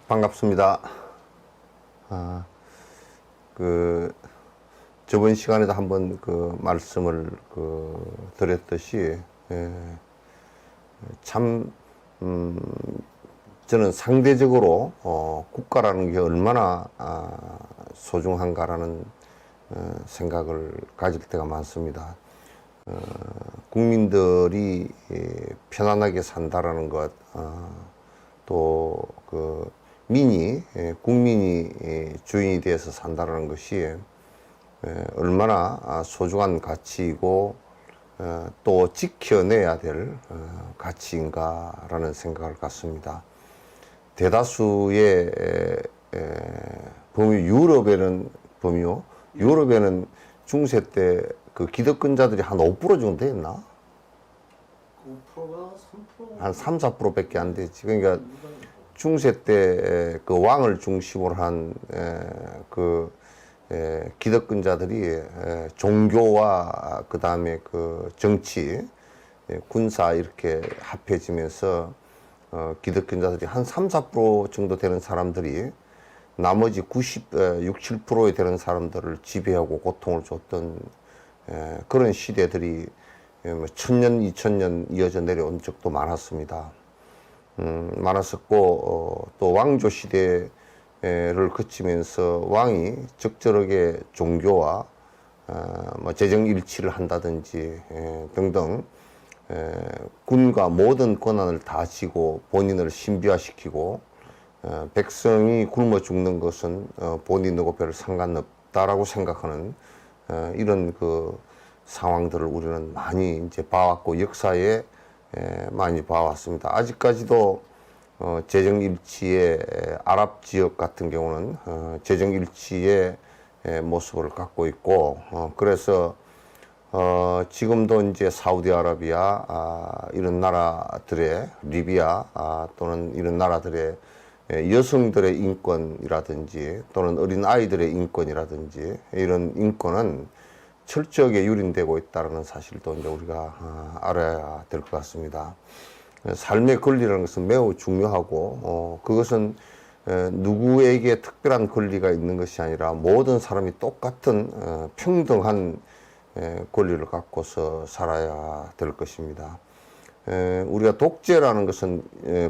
반갑습니다. 저번 시간에도 한번 말씀을 드렸듯이, 참, 저는 상대적으로, 국가라는 게 얼마나, 소중한가라는, 생각을 가질 때가 많습니다. 국민들이 편안하게 산다라는 것, 또 국민이 주인이 되어서 산다는 것이 얼마나 소중한 가치이고 또 지켜내야 될 가치인가라는 생각을 갖습니다. 대다수의 유럽에는 중세 때 기득권자들이 한 5% 정도 됐나? 5%가 3%? 한 3, 4%밖에 안 되지. 그러니까 중세 때 왕을 중심으로 한 기득권자들이 종교와 그 다음에 정치, 군사 이렇게 합해지면서 기득권자들이 한 3, 4% 정도 되는 사람들이 나머지 6, 7%에 되는 사람들을 지배하고 고통을 줬던 그런 시대들이 1000년, 2000년 이어져 내려온 적도 많았습니다. 많았었고, 또 왕조 시대를 거치면서 왕이 적절하게 종교와 재정 일치를 한다든지 등등 군과 모든 권한을 다 쥐고 본인을 신비화시키고 백성이 굶어 죽는 것은 본인하고 별 상관없다라고 생각하는 이런 상황들을 우리는 많이 이제 봐왔고 역사에 많이 봐왔습니다. 아직까지도 재정일치의 아랍 지역 같은 경우는 재정일치의 모습을 갖고 있고 그래서 지금도 이제 사우디아라비아 이런 나라들의 리비아 또는 이런 나라들의 여성들의 인권이라든지 또는 어린 아이들의 인권이라든지 이런 인권은 철저하게 유린되고 있다는 사실도 이제 우리가 알아야 될 것 같습니다. 삶의 권리라는 것은 매우 중요하고 그것은 누구에게 특별한 권리가 있는 것이 아니라 모든 사람이 똑같은 평등한 권리를 갖고서 살아야 될 것입니다. 우리가 독재라는 것은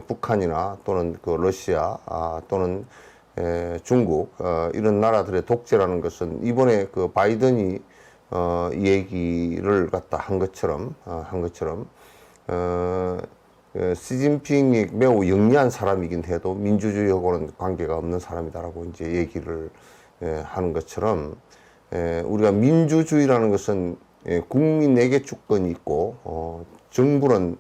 북한이나 또는 러시아 또는 중국 이런 나라들의 독재라는 것은 이번에 바이든이 얘기를 갖다 한 것처럼 시진핑이 매우 영리한 사람이긴 해도 민주주의하고는 관계가 없는 사람이다라고 이제 얘기를 하는 것처럼 우리가 민주주의라는 것은 국민에게 주권이 있고 정부라는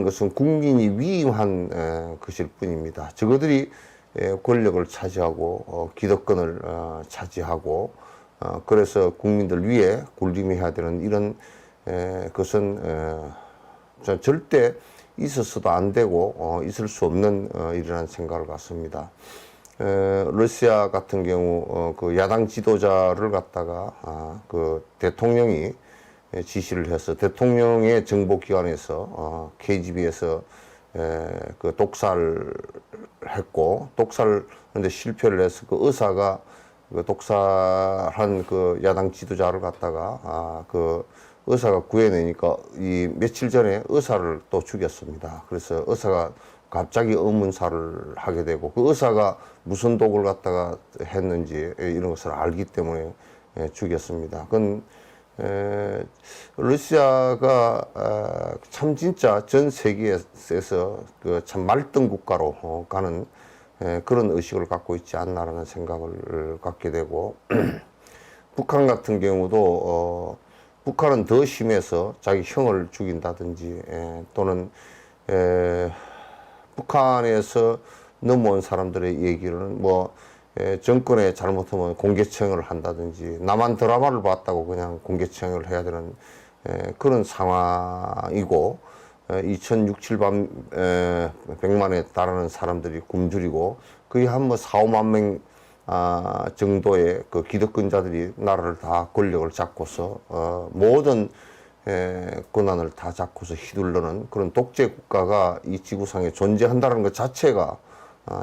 것은 국민이 위임한 것일 뿐입니다. 저거들이 권력을 차지하고 기득권을 차지하고 그래서 국민들 위에 군림해야 되는 이런 것은 절대 있어서도 안 되고 있을 수 없는 일이라는 생각을 갖습니다. 러시아 같은 경우 야당 지도자를 갖다가 대통령이 지시를 해서 대통령의 정보기관에서 KGB에서 독살을 했고, 독사를 하는데 실패를 해서 그 의사가 그 독살한 그 야당 지도자를 갖다가 그 의사가 구해내니까 이 며칠 전에 의사를 또 죽였습니다. 그래서 의사가 갑자기 의문사를 하게 되고, 그 의사가 무슨 독을 갖다가 했는지 이런 것을 알기 때문에 죽였습니다. 그건 러시아가 참 진짜 전 세계에서 그 참 말등 국가로 가는 그런 의식을 갖고 있지 않나라는 생각을 갖게 되고, 북한 같은 경우도 북한은 더 심해서 자기 형을 죽인다든지 또는 북한에서 넘어온 사람들의 얘기는 뭐 정권에 잘못하면 공개처형을 한다든지, 나만 드라마를 봤다고 그냥 공개처형을 해야 되는 그런 상황이고, 2006, 7만 100만에 달하는 사람들이 굶주리고, 거의 한 뭐 4, 5만 명 정도의 그 기득권자들이 나라를 다 권력을 잡고서 모든 권한을 다 잡고서 휘둘르는 그런 독재 국가가 이 지구상에 존재한다는 것 자체가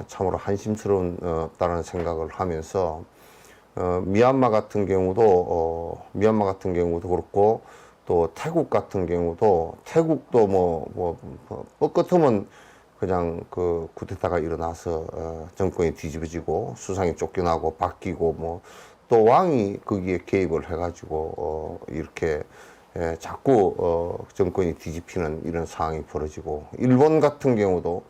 참으로 한심스러운다는 생각을 하면서, 미얀마 같은 경우도 그렇고, 또 태국 같은 경우도, 태국도 뭐 뻣끗하면 그냥 그 쿠데타가 일어나서 정권이 뒤집어지고 수상이 쫓겨나고 바뀌고, 뭐 또 왕이 거기에 개입을 해가지고 이렇게 자꾸 정권이 뒤집히는 이런 상황이 벌어지고, 일본 같은 경우도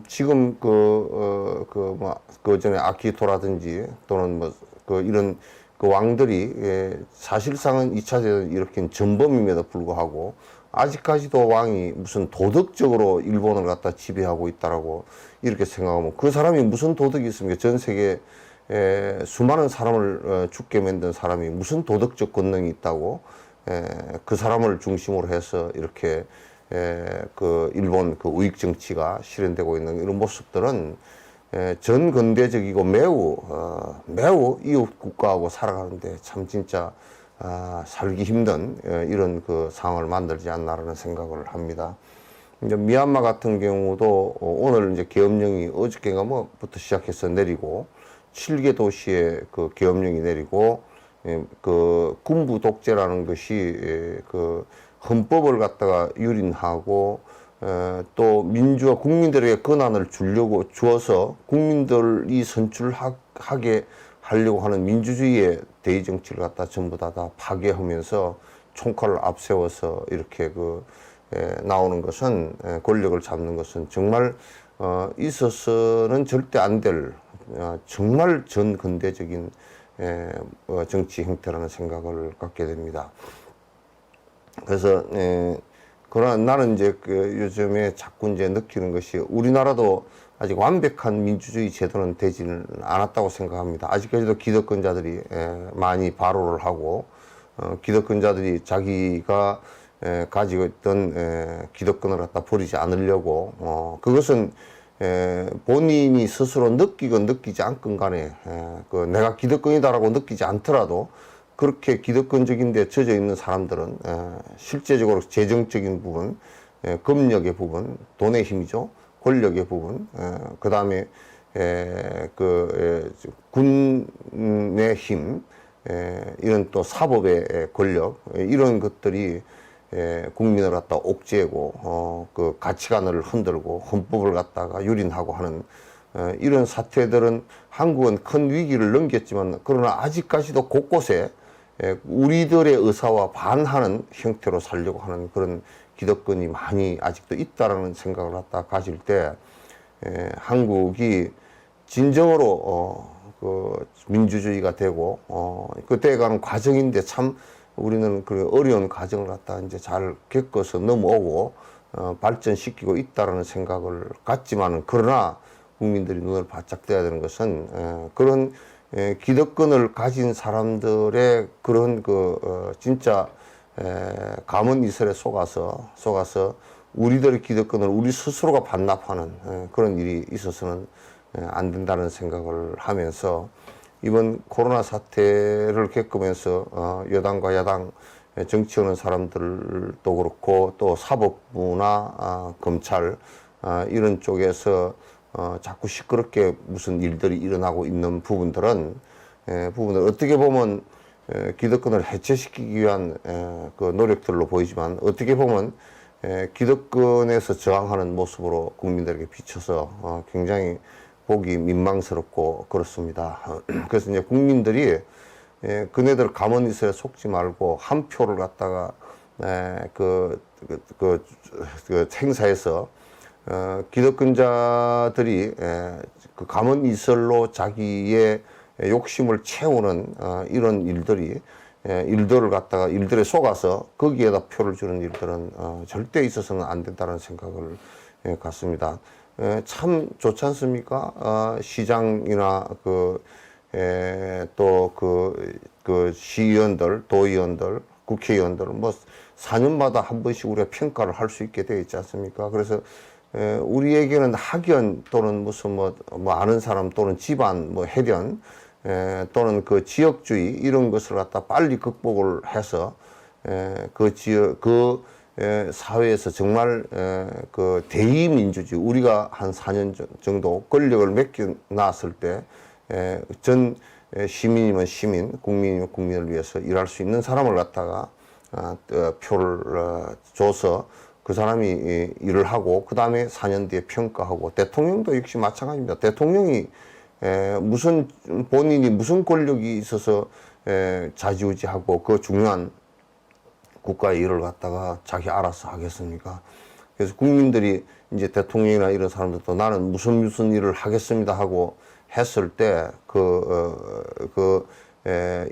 지금 그 전에 아키토라든지 또는 뭐 이런 그 왕들이 사실상은 2차 대전 일으킨 전범임에도 불구하고 아직까지도 왕이 무슨 도덕적으로 일본을 갖다 지배하고 있다라고 이렇게 생각하면, 그 사람이 무슨 도덕이 있습니까? 전 세계 수많은 사람을 죽게 만든 사람이 무슨 도덕적 권능이 있다고 그 사람을 중심으로 해서 이렇게 그 일본 그 우익 정치가 실현되고 있는 이런 모습들은 전근대적이고 매우 이웃 국가하고 살아가는데 참 진짜 살기 힘든 이런 그 상황을 만들지 않나라는 생각을 합니다. 이제 미얀마 같은 경우도 오늘 이제 계엄령이 어저께인가 뭐부터 시작해서 내리고, 7개 도시에 그 계엄령이 내리고, 그 군부 독재라는 것이 그 헌법을 갖다가 유린하고 또 민주와 국민들에게 권한을 주어서 국민들이 선출하게 하려고 하는 민주주의의 대의 정치를 갖다 전부 다 파괴하면서 총칼을 앞세워서 이렇게 나오는 것은, 권력을 잡는 것은 정말 있어서는 절대 안 될 정말 전근대적인 정치 형태라는 생각을 갖게 됩니다. 그래서 그러나 나는 이제 요즘에 자꾸 이제 느끼는 것이, 우리나라도 아직 완벽한 민주주의 제도는 되지는 않았다고 생각합니다. 아직까지도 기득권자들이 많이 발호를 하고, 기득권자들이 자기가 가지고 있던 기득권을 갖다 버리지 않으려고, 그것은 본인이 스스로 느끼건 느끼지 않건 간에 내가 기득권이다라고 느끼지 않더라도 그렇게 기득권적인 데 젖어 있는 사람들은 실제적으로 재정적인 부분, 검역의 부분, 돈의 힘이죠. 권력의 부분, 그 다음에 군의 힘, 이런 또 사법의 권력, 이런 것들이 국민을 갖다 옥죄고 그 가치관을 흔들고 헌법을 갖다가 유린하고 하는 이런 사태들은, 한국은 큰 위기를 넘겼지만 그러나 아직까지도 곳곳에 우리들의 의사와 반하는 형태로 살려고 하는 그런 기득권이 많이 아직도 있다라는 생각을 갖다 가질 때, 한국이 진정으로 그 민주주의가 되고 그때 가는 과정인데, 참 우리는 그 어려운 과정을 갖다 이제 잘 겪어서 넘어오고 발전시키고 있다라는 생각을 갖지만은, 그러나 국민들이 눈을 바짝 떼야 되는 것은 그런 기득권을 가진 사람들의 그런 진짜 가문 이설에 속아서 우리들의 기득권을 우리 스스로가 반납하는 그런 일이 있어서는 안 된다는 생각을 하면서, 이번 코로나 사태를 겪으면서 여당과 야당 정치하는 사람들도 그렇고, 또 사법부나 검찰 이런 쪽에서 자꾸 시끄럽게 무슨 일들이 일어나고 있는 부분들은 부분을 어떻게 보면 기득권을 해체시키기 위한 그 노력들로 보이지만 어떻게 보면 기득권에서 저항하는 모습으로 국민들에게 비춰서 굉장히 보기 민망스럽고 그렇습니다. 그래서 이제 국민들이 그네들 가만히 있어야 속지 말고 한 표를 갖다가 그 행사에서 기득권자들이 그 가만히 있을로 자기의 욕심을 채우는 이런 일들을 갖다가 일들에 속아서 거기에다 표를 주는 일들은 절대 있어서는 안 된다는 생각을 갖습니다. 참 좋지 않습니까? 시장이나 또 시의원들, 도의원들, 국회의원들 뭐 4년마다 한 번씩 우리가 평가를 할 수 있게 되어 있지 않습니까? 그래서 우리에게는 학연 또는 무슨 뭐 아는 사람 또는 집안 뭐 해련 또는 그 지역주의 이런 것을 갖다 빨리 극복을 해서 그 지역 사회에서 정말 그 대의민주주의 우리가 한 4년 정도 권력을 맡겨놨을 때 전 시민이면 시민, 국민이면 국민을 위해서 일할 수 있는 사람을 갖다가 표를 줘서 그 사람이 일을 하고 그 다음에 4년 뒤에 평가하고 대통령도 역시 마찬가지입니다. 대통령이 무슨 본인이 무슨 권력이 있어서 좌지우지하고 그 중요한 국가의 일을 갖다가 자기 알아서 하겠습니까? 그래서 국민들이 이제 대통령이나 이런 사람들도 나는 무슨 일을 하겠습니다 하고 했을 때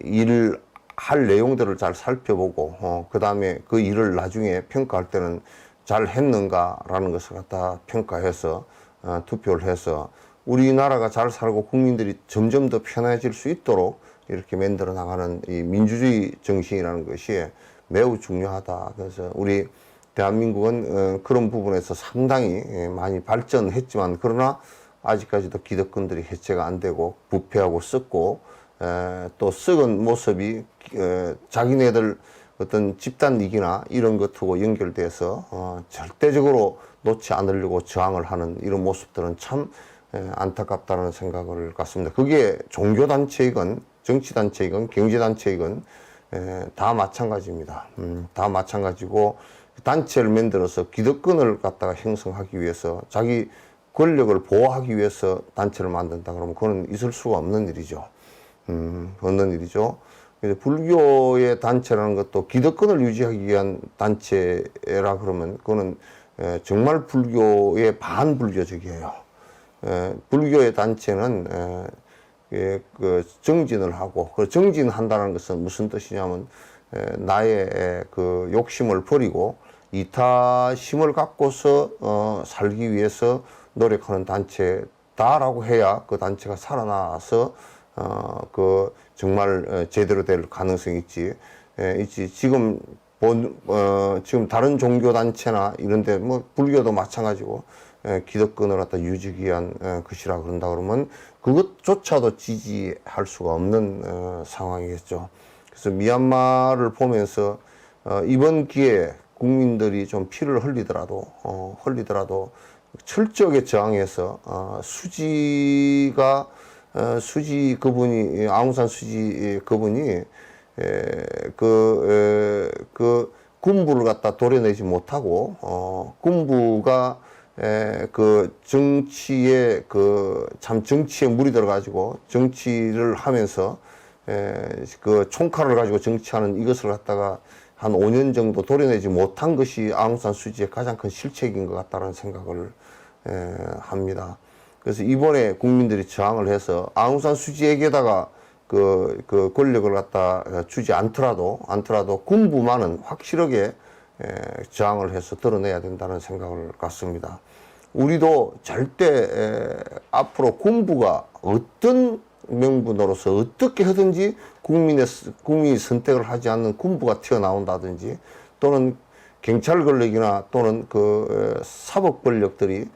일을 할 내용들을 잘 살펴보고 그 다음에 그 일을 나중에 평가할 때는 잘 했는가라는 것을 갖다 평가해서 투표를 해서 우리나라가 잘 살고 국민들이 점점 더 편해질 수 있도록 이렇게 만들어 나가는 이 민주주의 정신이라는 것이 매우 중요하다. 그래서 우리 대한민국은 그런 부분에서 상당히 많이 발전했지만 그러나 아직까지도 기득권들이 해체가 안 되고 부패하고 썩고 또 썩은 모습이 자기네들 어떤 집단 이기나 이런 것하고 연결돼서 절대적으로 놓지 않으려고 저항을 하는 이런 모습들은 참 안타깝다는 생각을 갖습니다. 그게 종교단체이건 정치단체이건 경제단체이건 다 마찬가지입니다. 다 마찬가지고 단체를 만들어서 기득권을 갖다가 형성하기 위해서 자기 권력을 보호하기 위해서 단체를 만든다 그러면 그건 있을 수가 없는 일이죠. 없는 일이죠. 그래서 불교의 단체라는 것도 기득권을 유지하기 위한 단체라 그러면 그거는 정말 불교의 반불교적이에요. 불교의 단체는 그 정진을 하고 그 정진한다는 것은 무슨 뜻이냐면 나의 그 욕심을 버리고 이타심을 갖고서 살기 위해서 노력하는 단체다라고 해야 그 단체가 살아나서 그 정말 제대로 될 가능성이 있지. 지금 지금 다른 종교 단체나 이런데 뭐 불교도 마찬가지고 기득권을 갖다 유지하기 위한 것이라 그런다 그러면 그것조차도 지지할 수가 없는 상황이겠죠. 그래서 미얀마를 보면서 이번 기회에 국민들이 좀 피를 흘리더라도 철저하게 저항해서 수지 그분이 아웅산 수지 그분이 그 군부를 갖다 도려내지 못하고 군부가 그 정치에 참 정치에 물이 들어가지고 정치를 하면서 그 총칼을 가지고 정치하는 이것을 갖다가 한 5년 정도 도려내지 못한 것이 아웅산 수지의 가장 큰 실책인 것 같다는 생각을 합니다. 그래서 이번에 국민들이 저항을 해서 아웅산 수지에게다가 그 권력을 갖다 주지 않더라도 군부만은 확실하게 저항을 해서 드러내야 된다는 생각을 갖습니다. 우리도 절대 앞으로 군부가 어떤 명분으로서 어떻게 하든지 국민이 선택을 하지 않는 군부가 튀어나온다든지 또는 경찰 권력이나 또는 그 사법 권력들이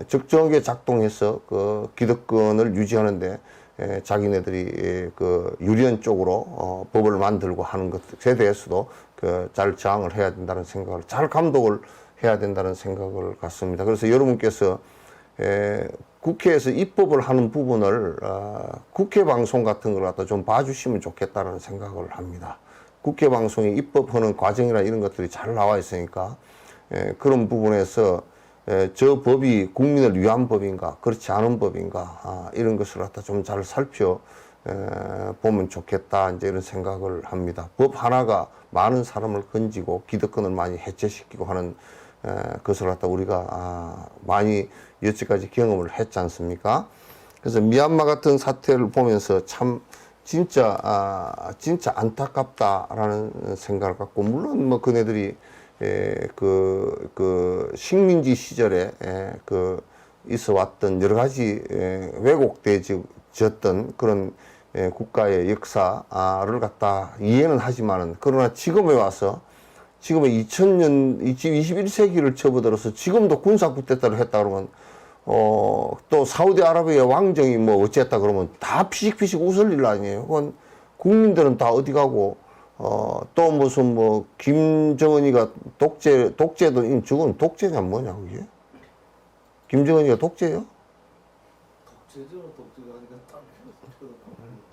적정하게 작동해서 그 기득권을 유지하는데 자기네들이 그 유리한 쪽으로 법을 만들고 하는 것에 대해서도 잘 저항을 해야 된다는 생각을 잘 감독을 해야 된다는 생각을 갖습니다. 그래서 여러분께서 국회에서 입법을 하는 부분을 국회 방송 같은 걸 갖다 좀 봐주시면 좋겠다는 생각을 합니다. 국회 방송에 입법하는 과정이나 이런 것들이 잘 나와 있으니까 그런 부분에서 저 법이 국민을 위한 법인가 그렇지 않은 법인가 이런 것을 갖다 좀 잘 살펴 보면 좋겠다 이제 이런 생각을 합니다. 법 하나가 많은 사람을 건지고 기득권을 많이 해체시키고 하는 것을 갖다 우리가 많이 여태까지 경험을 했지 않습니까? 그래서 미얀마 같은 사태를 보면서 참 진짜 안타깝다라는 생각을 갖고, 물론 뭐 그네들이 그 식민지 시절에 있어 왔던 여러 가지 왜곡되었던 그런 국가의 역사를 갖다 이해는 하지만은, 그러나 지금에 와서 지금의 21세기를 접어들어서 지금도 군사 쿠데타를 했다 그러면 또 사우디아라비아 왕정이 뭐 어쨌다 그러면 다 피식피식 웃을 일 아니에요. 그건 국민들은 다 어디 가고 또 무슨 뭐 김정은이가 독재도 저건 독재냐 뭐냐 그게? 김정은이가 독재예요? 독재가 아니라 딱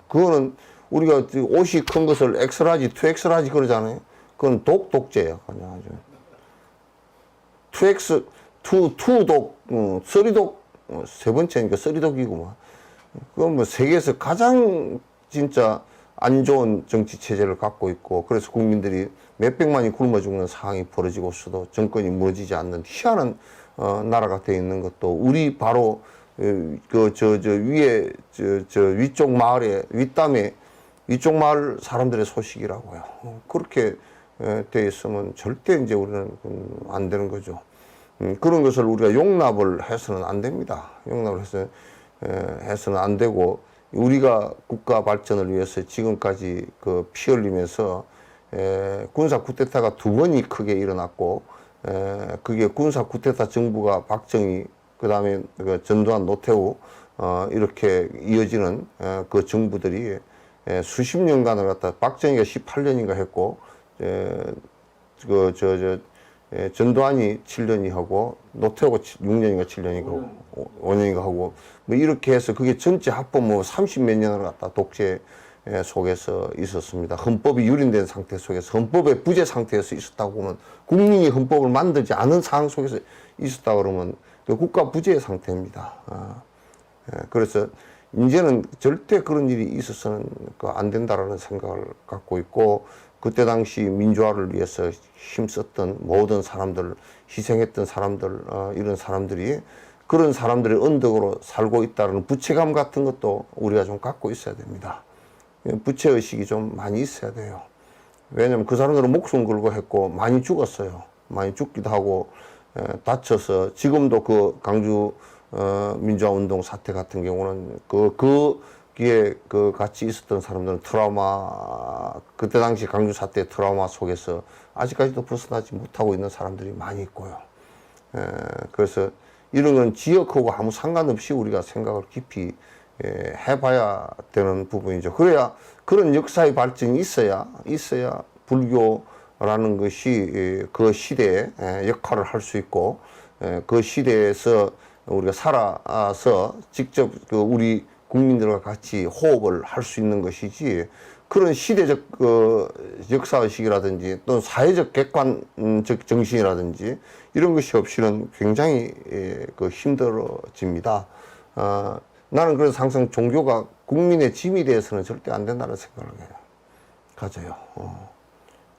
그거는 우리가 옷이 큰 것을 엑스라지, 2엑스라지 그러잖아요. 그건 독재예요. 그냥 아주. 2X, 2독, 3독, 세 번째니까 3독이구만. 그건 뭐 세계에서 가장 진짜 안 좋은 정치 체제를 갖고 있고, 그래서 국민들이 몇백만이 굶어 죽는 상황이 벌어지고서도 정권이 무너지지 않는 희한한 나라가 되어 있는 것도 우리 바로 위에 위쪽 마을에 윗담에 위쪽 마을 사람들의 소식이라고요. 그렇게 돼 있으면 절대 이제 우리는 안 되는 거죠. 그런 것을 우리가 용납을 해서는 안 됩니다. 용납을 해서는 안 되고, 우리가 국가 발전을 위해서 지금까지 피 흘리면서 군사 쿠데타가 2번이 크게 일어났고, 그게 군사 쿠데타 정부가 박정희, 그 다음에 전두환, 노태우 이렇게 이어지는 그 정부들이 수십 년간을 갖다, 박정희가 18년인가 했고, 전두환이 7년이 하고 노태우가 6년인가 7년인가 5년인가 하고 뭐 이렇게 해서 그게 전체 합법 뭐 30몇 년을 갖다 독재 속에서 있었습니다. 헌법이 유린된 상태 속에서, 헌법의 부재 상태에서 있었다고 보면, 국민이 헌법을 만들지 않은 상황 속에서 있었다 그러면 국가 부재의 상태입니다. 그래서 이제는 절대 그런 일이 있어서는 안 된다라는 생각을 갖고 있고, 그때 당시 민주화를 위해서 힘썼던 모든 사람들, 희생했던 사람들, 이런 사람들이 그런 사람들의 언덕으로 살고 있다는 부채감 같은 것도 우리가 좀 갖고 있어야 됩니다. 부채의식이 좀 많이 있어야 돼요. 왜냐면 그 사람들은 목숨 걸고 했고 많이 죽었어요. 많이 죽기도 하고 다쳐서, 지금도 그 강주 민주화운동 사태 같은 경우는 거기에 같이 있었던 사람들은 그때 당시 강주 사태 트라우마 속에서 아직까지도 벗어나지 못하고 있는 사람들이 많이 있고요. 그래서 이런 건 지역하고 아무 상관없이 우리가 생각을 깊이 해봐야 되는 부분이죠. 그래야 그런 역사의 발전이 있어야 불교라는 것이 그 시대에 역할을 할 수 있고, 그 시대에서 우리가 살아서 직접 우리 국민들과 같이 호흡을 할 수 있는 것이지, 그런 시대적 역사의식이라든지 또는 사회적 객관적 정신이라든지 이런 것이 없이는 굉장히 힘들어집니다. 나는 그래서 항상 종교가 국민의 짐이 되어서는 절대 안 된다는 생각을 가져요.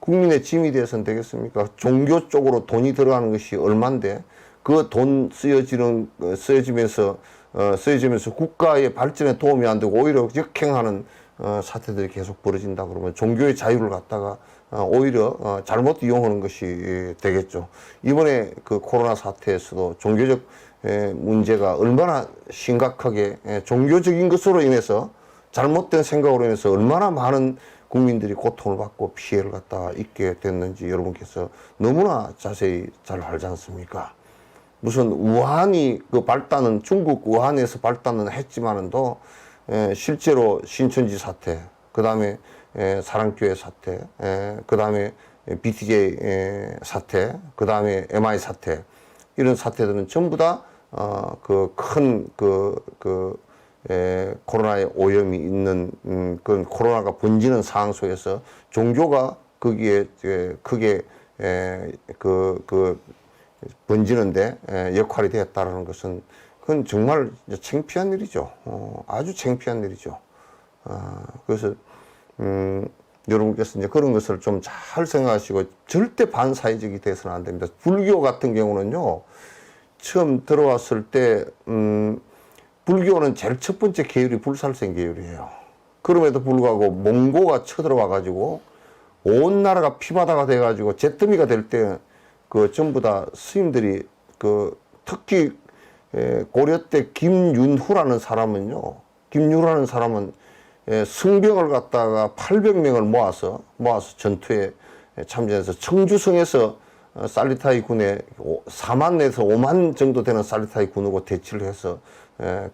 국민의 짐이 되어서는 되겠습니까? 종교 쪽으로 돈이 들어가는 것이 얼만데, 그 돈 쓰여지면서 국가의 발전에 도움이 안 되고 오히려 역행하는 사태들이 계속 벌어진다 그러면 종교의 자유를 갖다가 오히려 잘못 이용하는 것이 되겠죠. 이번에 그 코로나 사태에서도 종교적 문제가 얼마나 심각하게, 종교적인 것으로 인해서, 잘못된 생각으로 인해서 얼마나 많은 국민들이 고통을 받고 피해를 갖다가 입게 됐는지 여러분께서 너무나 자세히 잘 알지 않습니까? 무슨 우한이 중국 우한에서 발단은 했지만은도 실제로 신천지 사태, 그 다음에 사랑교회 사태, 그 다음에 BTJ 사태, 그 다음에 MI 사태, 이런 사태들은 전부 다 코로나의 오염이 있는, 그런 코로나가 번지는 상황 속에서 종교가 거기에 크게, 번지는데 역할이 되었다는 것은 그건 정말 창피한 일이죠. 아주 창피한 일이죠. 그래서, 여러분께서 이제 그런 것을 좀 잘 생각하시고 절대 반사회적이 돼서는 안 됩니다. 불교 같은 경우는요, 처음 들어왔을 때, 불교는 제일 첫 번째 계율이 불살생 계율이에요. 그럼에도 불구하고 몽고가 쳐들어와가지고 온 나라가 피바다가 돼가지고 잿더미가 될 때 그 전부 다 스님들이 특히 고려 때 김윤후라는 사람은요, 김윤후라는 사람은 승병을 갖다가 800명을 모아서 전투에 참전해서 청주성에서 살리타이 군에 4만 내에서 5만 정도 되는 살리타이 군하고 대치를 해서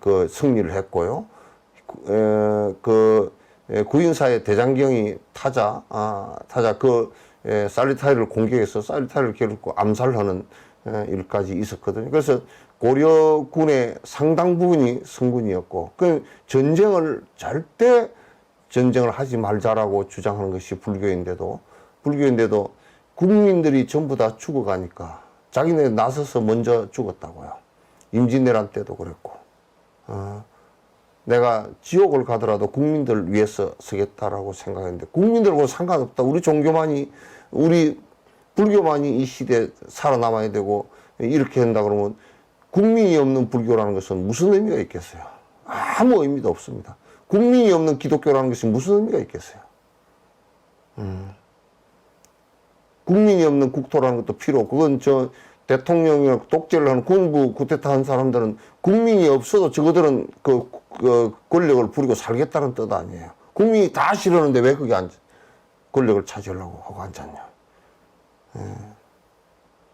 그 승리를 했고요. 구인사의 대장경이 타자 살리타이를 공격해서 살리타이를 결국 암살하는 일까지 있었거든요. 그래서 고려군의 상당 부분이 성군이었고, 그 절대 전쟁을 하지 말자라고 주장하는 것이 불교인데도 국민들이 전부 다 죽어가니까 자기네 나서서 먼저 죽었다고요. 임진왜란 때도 그랬고, 내가 지옥을 가더라도 국민들을 위해서 서겠다라고 생각했는데, 국민들하고 상관없다. 우리 불교만이 이 시대에 살아남아야 되고 이렇게 한다 그러면 국민이 없는 불교라는 것은 무슨 의미가 있겠어요? 아무 의미도 없습니다. 국민이 없는 기독교라는 것이 무슨 의미가 있겠어요? 국민이 없는 국토라는 것도 필요 없고, 그건 대통령이나 독재를 하는 군부 쿠데타 한 사람들은 국민이 없어도 저거들은 그 권력을 부리고 살겠다는 뜻 아니에요. 국민이 다 싫어하는데 왜 거기 권력을 차지하려고 하고 앉았냐.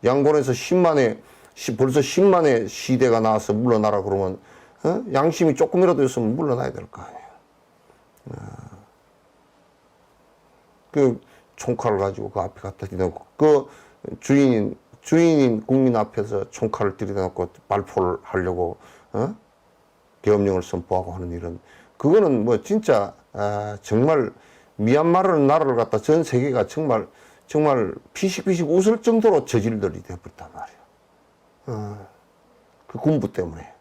양곤에서 벌써 10만의 시대가 나와서 물러나라 그러면, 양심이 조금이라도 있으면 물러나야 될 거 아니에요. 그 총칼을 가지고 그 앞에 갖다 대놓고, 그 주인인 국민 앞에서 총칼을 들이대놓고 발포를 하려고, 계엄령을 선포하고 하는 일은, 그거는 뭐 진짜, 정말 미얀마라는 나라를 갖다 전 세계가 정말 피식피식 웃을 정도로 저질들이 되어버렸단 말이에요. 그 군부 때문에.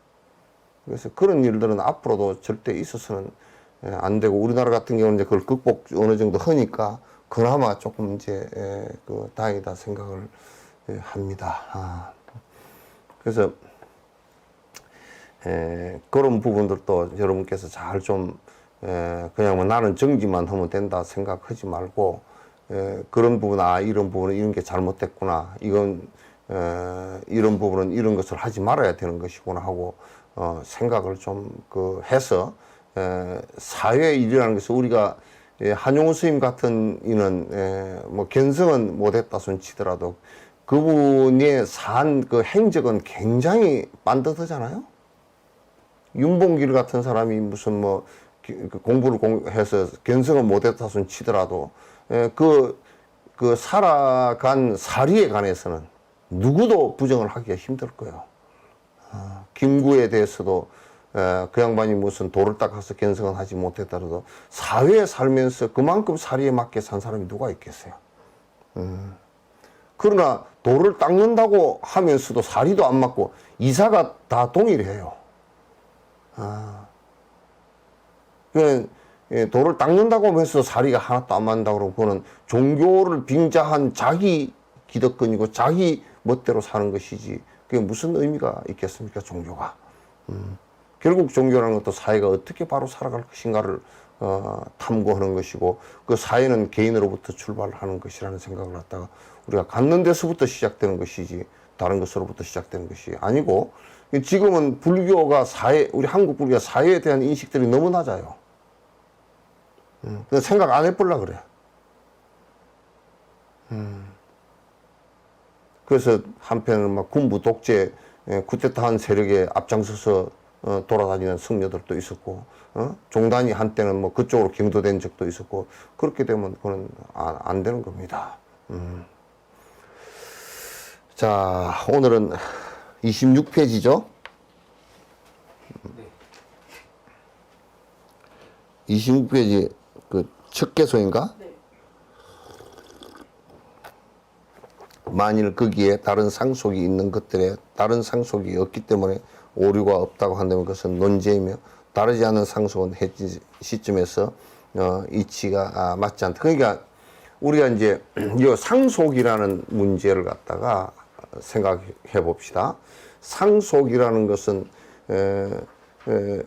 그래서 그런 일들은 앞으로도 절대 있어서는 안 되고, 우리나라 같은 경우는 이제 그걸 극복 어느 정도 하니까 그나마 조금 이제 다행이다 생각을 합니다. 그래서 그런 부분들도 여러분께서 잘 좀 그냥 뭐 나는 정지만 하면 된다 생각하지 말고, 그런 부분, 이런 부분은 이런 게 잘못됐구나, 이건 이런 부분은 이런 것을 하지 말아야 되는 것이구나 하고 생각을 좀 해서 사회 일이라는 것을 우리가 한용우 스님 같은 이는 뭐 견성은 못했다 손 치더라도 그분의 산 그 행적은 굉장히 반듯하잖아요. 윤봉길 같은 사람이 무슨 뭐 공부를 해서 견성은 못했다 손 치더라도 그 살아간 사리에 관해서는 누구도 부정을 하기가 힘들 거예요. 김구에 대해서도 그 양반이 무슨 돌을 닦아서 견성은 하지 못했다라도 사회에 살면서 그만큼 사리에 맞게 산 사람이 누가 있겠어요. 그러나 돌을 닦는다고 하면서도 사리도 안 맞고 이사가 다 동일해요. 돌을 닦는다고 하면서 사리가 하나도 안 맞는다고 그러면 그거는 종교를 빙자한 자기 기득권이고 자기 멋대로 사는 것이지 그게 무슨 의미가 있겠습니까, 종교가. 결국 종교라는 것도 사회가 어떻게 바로 살아갈 것인가를 탐구하는 것이고, 그 사회는 개인으로부터 출발하는 것이라는 생각을 갖다가 우리가 갖는 데서부터 시작되는 것이지 다른 것으로부터 시작되는 것이 아니고, 지금은 불교가 우리 한국 불교가 사회에 대한 인식들이 너무 낮아요. 생각 안 해보려 그래. 그래서 한편은 막 군부 독재 쿠데타한 세력에 앞장서서 돌아다니는 승려들도 있었고, 종단이 한때는 뭐 그쪽으로 경도된 적도 있었고, 그렇게 되면 그건 안 되는 겁니다. 자, 오늘은 26페이지죠. 네. 26페이지 그 첫 개소인가? 네. 만일 거기에 다른 상속이 있는 것들에 다른 상속이 없기 때문에 오류가 없다고 한다면 그것은 논제이며 다르지 않은 상속은 해지 시점에서 이치가 맞지 않다. 그러니까 우리가 이제 이 상속이라는 문제를 갖다가 생각해 봅시다. 상속이라는 것은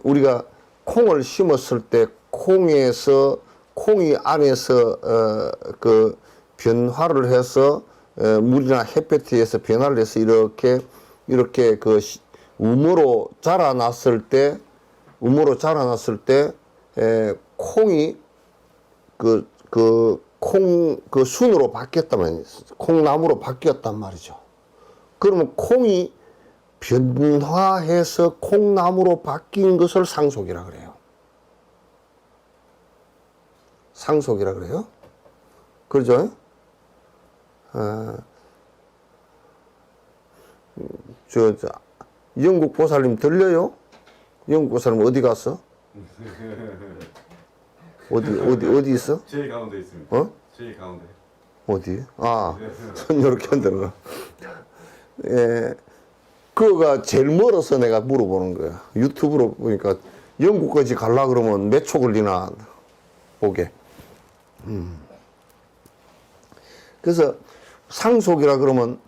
우리가 콩을 심었을 때 콩이 안에서 그 변화를 해서 물이나 햇볕에 의해서 변화를 해서 이렇게 그 우모로 자라났을 때 콩이 콩 순으로 바뀌었단 말이에요. 콩나무로 바뀌었단 말이죠. 그러면 콩이 변화해서 콩나무로 바뀐 것을 상속이라 그래요. 상속이라 그래요. 그러죠? 영국 보살님 들려요? 영국 보살님 어디 갔어? 어디 있어? 제일 가운데 있습니다. 어? 제일 가운데. 어디? 아, 손 이렇게 흔들어. 예, 그거가 제일 멀어서 내가 물어보는 거야. 유튜브로 보니까 영국까지 갈라 그러면 몇 초 걸리나 보게. 그래서 상속이라 그러면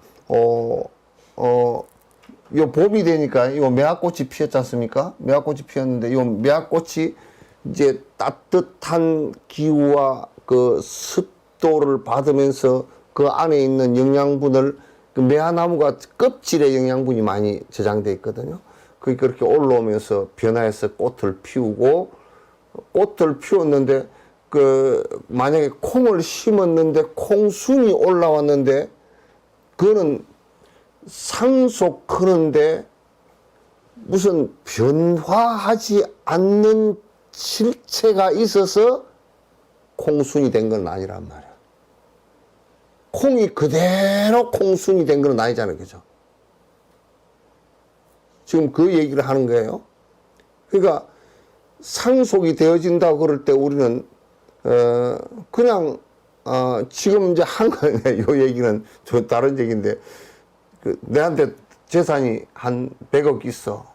요 봄이 되니까 요 매화꽃이 피었지 않습니까? 매화꽃이 피었는데 요 매화꽃이 이제 따뜻한 기후와 그 습도를 받으면서 그 안에 있는 영양분을 그 매화나무가 껍질에 영양분이 많이 저장돼 있거든요. 그러니까 그렇게 올라오면서 변화해서 꽃을 피우고 꽃을 피웠는데 그 만약에 콩을 심었는데 콩순이 올라왔는데 그거는 상속하는데 무슨 변화하지 않는 실체가 있어서 콩순이 된 건 아니란 말이야. 콩이 그대로 콩순이 된 건 아니잖아요. 그죠? 지금 그 얘기를 하는 거예요. 그러니까 상속이 되어진다고 그럴 때 우리는 그냥 지금 이제 한 거네. 요 얘기는 좀 다른 얘기인데 내한테 재산이 한 100억 있어.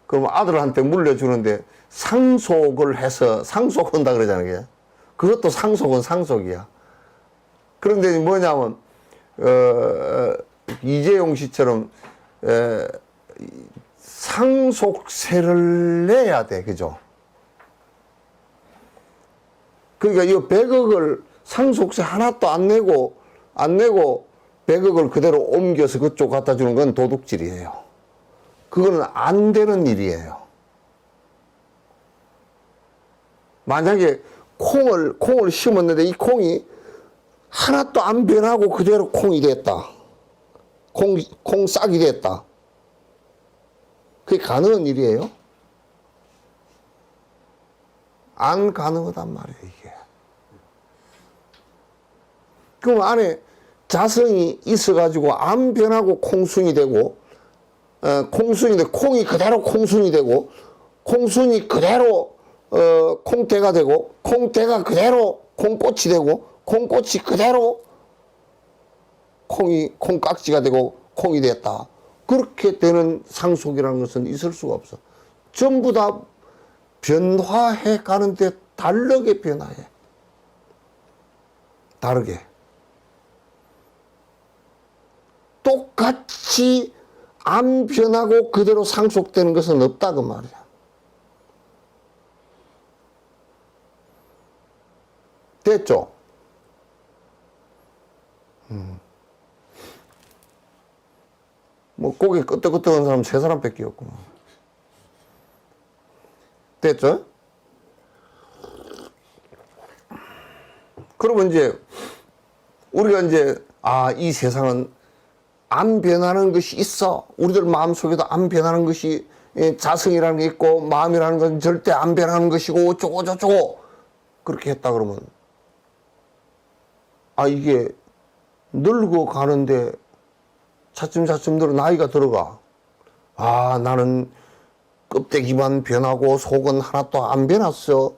그럼 아들한테 물려주는데 상속을 해서 상속한다 그러잖아요. 그것도 상속은 상속이야. 그런데 뭐냐면 이재용 씨처럼 상속세를 내야 돼. 그죠? 그러니까 이 100억을 상속세 하나도 안 내고 100억을 그대로 옮겨서 그쪽 갖다 주는 건 도둑질이에요. 그거는 안 되는 일이에요. 만약에 콩을 심었는데 이 콩이 하나도 안 변하고 그대로 콩이 됐다. 콩 싹이 됐다. 그게 가능한 일이에요? 안 가능하단 말이에요, 이게. 그럼 안에 자성이 있어가지고 안 변하고 콩순이 되고, 콩순인데 콩이 그대로 콩순이 되고, 콩순이 그대로 콩대가 되고, 콩대가 그대로 콩꽃이 되고, 콩꽃이 그대로 콩깍지가 되고 콩이 됐다. 그렇게 되는 상속이라는 것은 있을 수가 없어. 전부 다 변화해 가는데 다르게 변화해. 다르게. 똑같이 안 변하고 그대로 상속되는 것은 없다 그 말이야. 됐죠? 뭐 고개 끄덕끄덕한 사람 세 사람밖에 없구만. 됐죠? 그러면 이제 우리가 이제 이 세상은 안 변하는 것이 있어. 우리들 마음속에도 안 변하는 것이 자성이라는 게 있고 마음이라는 건 절대 안 변하는 것이고 어쩌고 저쩌고 그렇게 했다 그러면 이게 늙어가는데 차츰차츰 나이가 들어가. 나는 껍데기만 변하고 속은 하나도 안 변했어.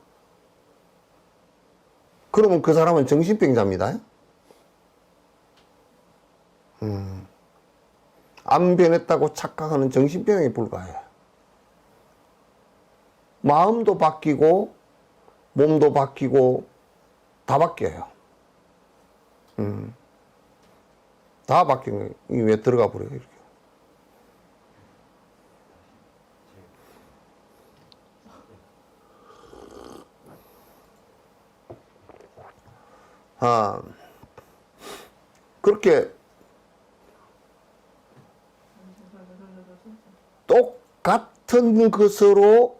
그러면 그 사람은 정신병자입니다. 안 변했다고 착각하는 정신병에 불과해. 마음도 바뀌고 몸도 바뀌고 다 바뀌어요. 다 바뀌는 거예요. 이게 왜 들어가 버려요, 이렇게. 그렇게 똑같은 것으로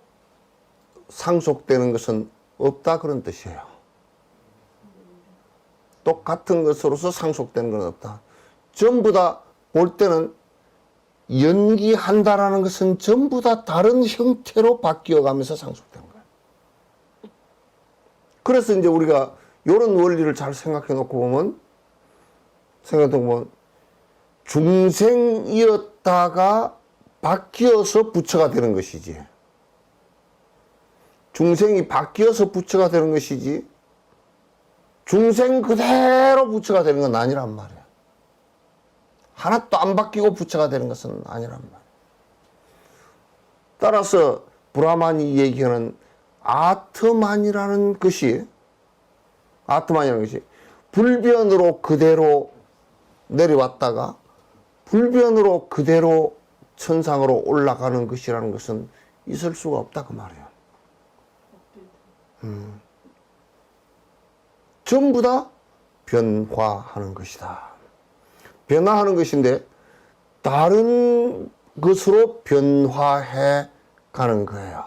상속되는 것은 없다, 그런 뜻이에요. 똑같은 것으로서 상속되는 건 없다. 전부 다 볼 때는 연기한다라는 것은 전부 다 다른 형태로 바뀌어가면서 상속되는 거예요. 그래서 이제 우리가 이런 원리를 잘 생각해 놓고 보면, 중생이었다가 바뀌어서 부처가 되는 것이지, 중생이 바뀌어서 부처가 되는 것이지, 중생 그대로 부처가 되는 건 아니란 말이야. 하나도 안 바뀌고 부처가 되는 것은 아니란 말이야. 따라서 브라만이 얘기하는 아트만이라는 것이 불변으로 그대로 내려왔다가 불변으로 그대로 천상으로 올라가는 것이라는 것은 있을 수가 없다, 그 말이에요. 전부 다 변화하는 것이다. 변화하는 것인데 다른 것으로 변화해 가는 거예요.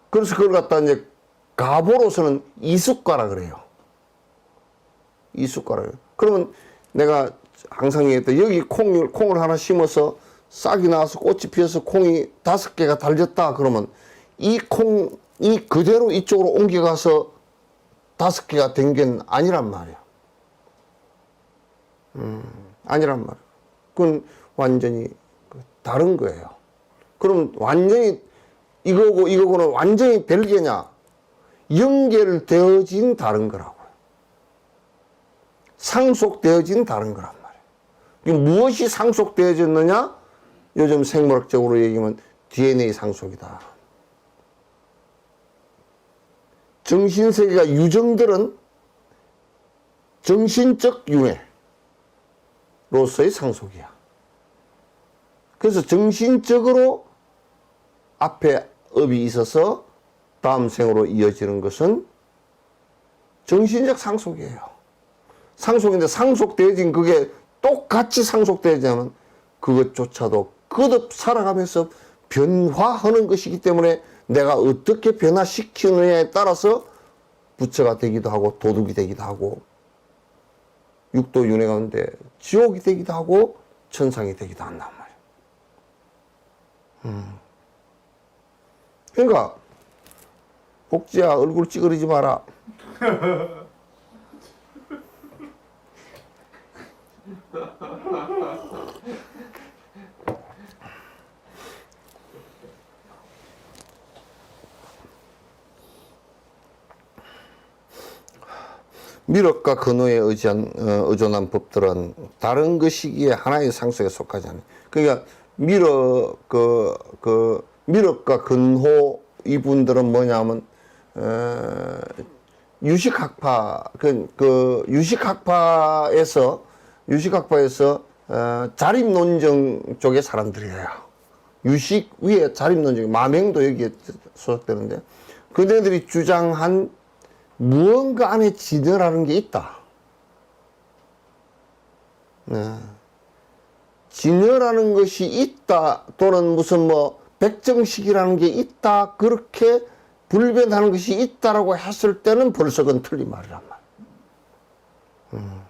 그래서 그걸 갖다 이제 가보로서는 이숫가라 그래요. 이숫가라 그래요. 그러면 내가 항상 얘기했던, 여기 콩을 하나 심어서 싹이 나와서 꽃이 피어서 콩이 5개가 달렸다 그러면 이 콩이 그대로 이쪽으로 옮겨가서 5개가 된 게 아니란 말이야. 아니란 말이야. 그건 완전히 다른 거예요. 그럼 완전히 이거고는 완전히 별개냐? 연결되어진 다른 거라고요. 상속되어진 다른 거란 말이에요. 무엇이 상속되어졌느냐? 요즘 생물학적으로 얘기하면 DNA 상속이다. 정신세계가 유정들은 정신적 윤회로서의 상속이야. 그래서 정신적으로 앞에 업이 있어서 다음 생으로 이어지는 것은 정신적 상속이에요. 상속인데 상속되어진 그게 똑같이 상속되어지면 그것조차도 거듭 살아가면서 변화하는 것이기 때문에 내가 어떻게 변화시키느냐에 따라서 부처가 되기도 하고 도둑이 되기도 하고 육도 윤회 가운데 지옥이 되기도 하고 천상이 되기도 한단 말이야. 그러니까 복지야, 얼굴 찌그리지 마라. 미륵과 근호에 의존한 법들은 다른 것이기에 하나의 상속에 속하지 않아요. 그러니까 미륵과 근호 이분들은 뭐냐면 유식학파 유식학파에서 자립논정 쪽의 사람들이에요. 유식 위에 자립논정, 마명도 여기에 소속되는데 그들이 주장한 무언가 안에 진여라는 게 있다. 네. 진여라는 것이 있다, 또는 무슨 백정식이라는 게 있다, 그렇게 불변하는 것이 있다라고 했을 때는 벌써 그건 틀린 말이란 말이야.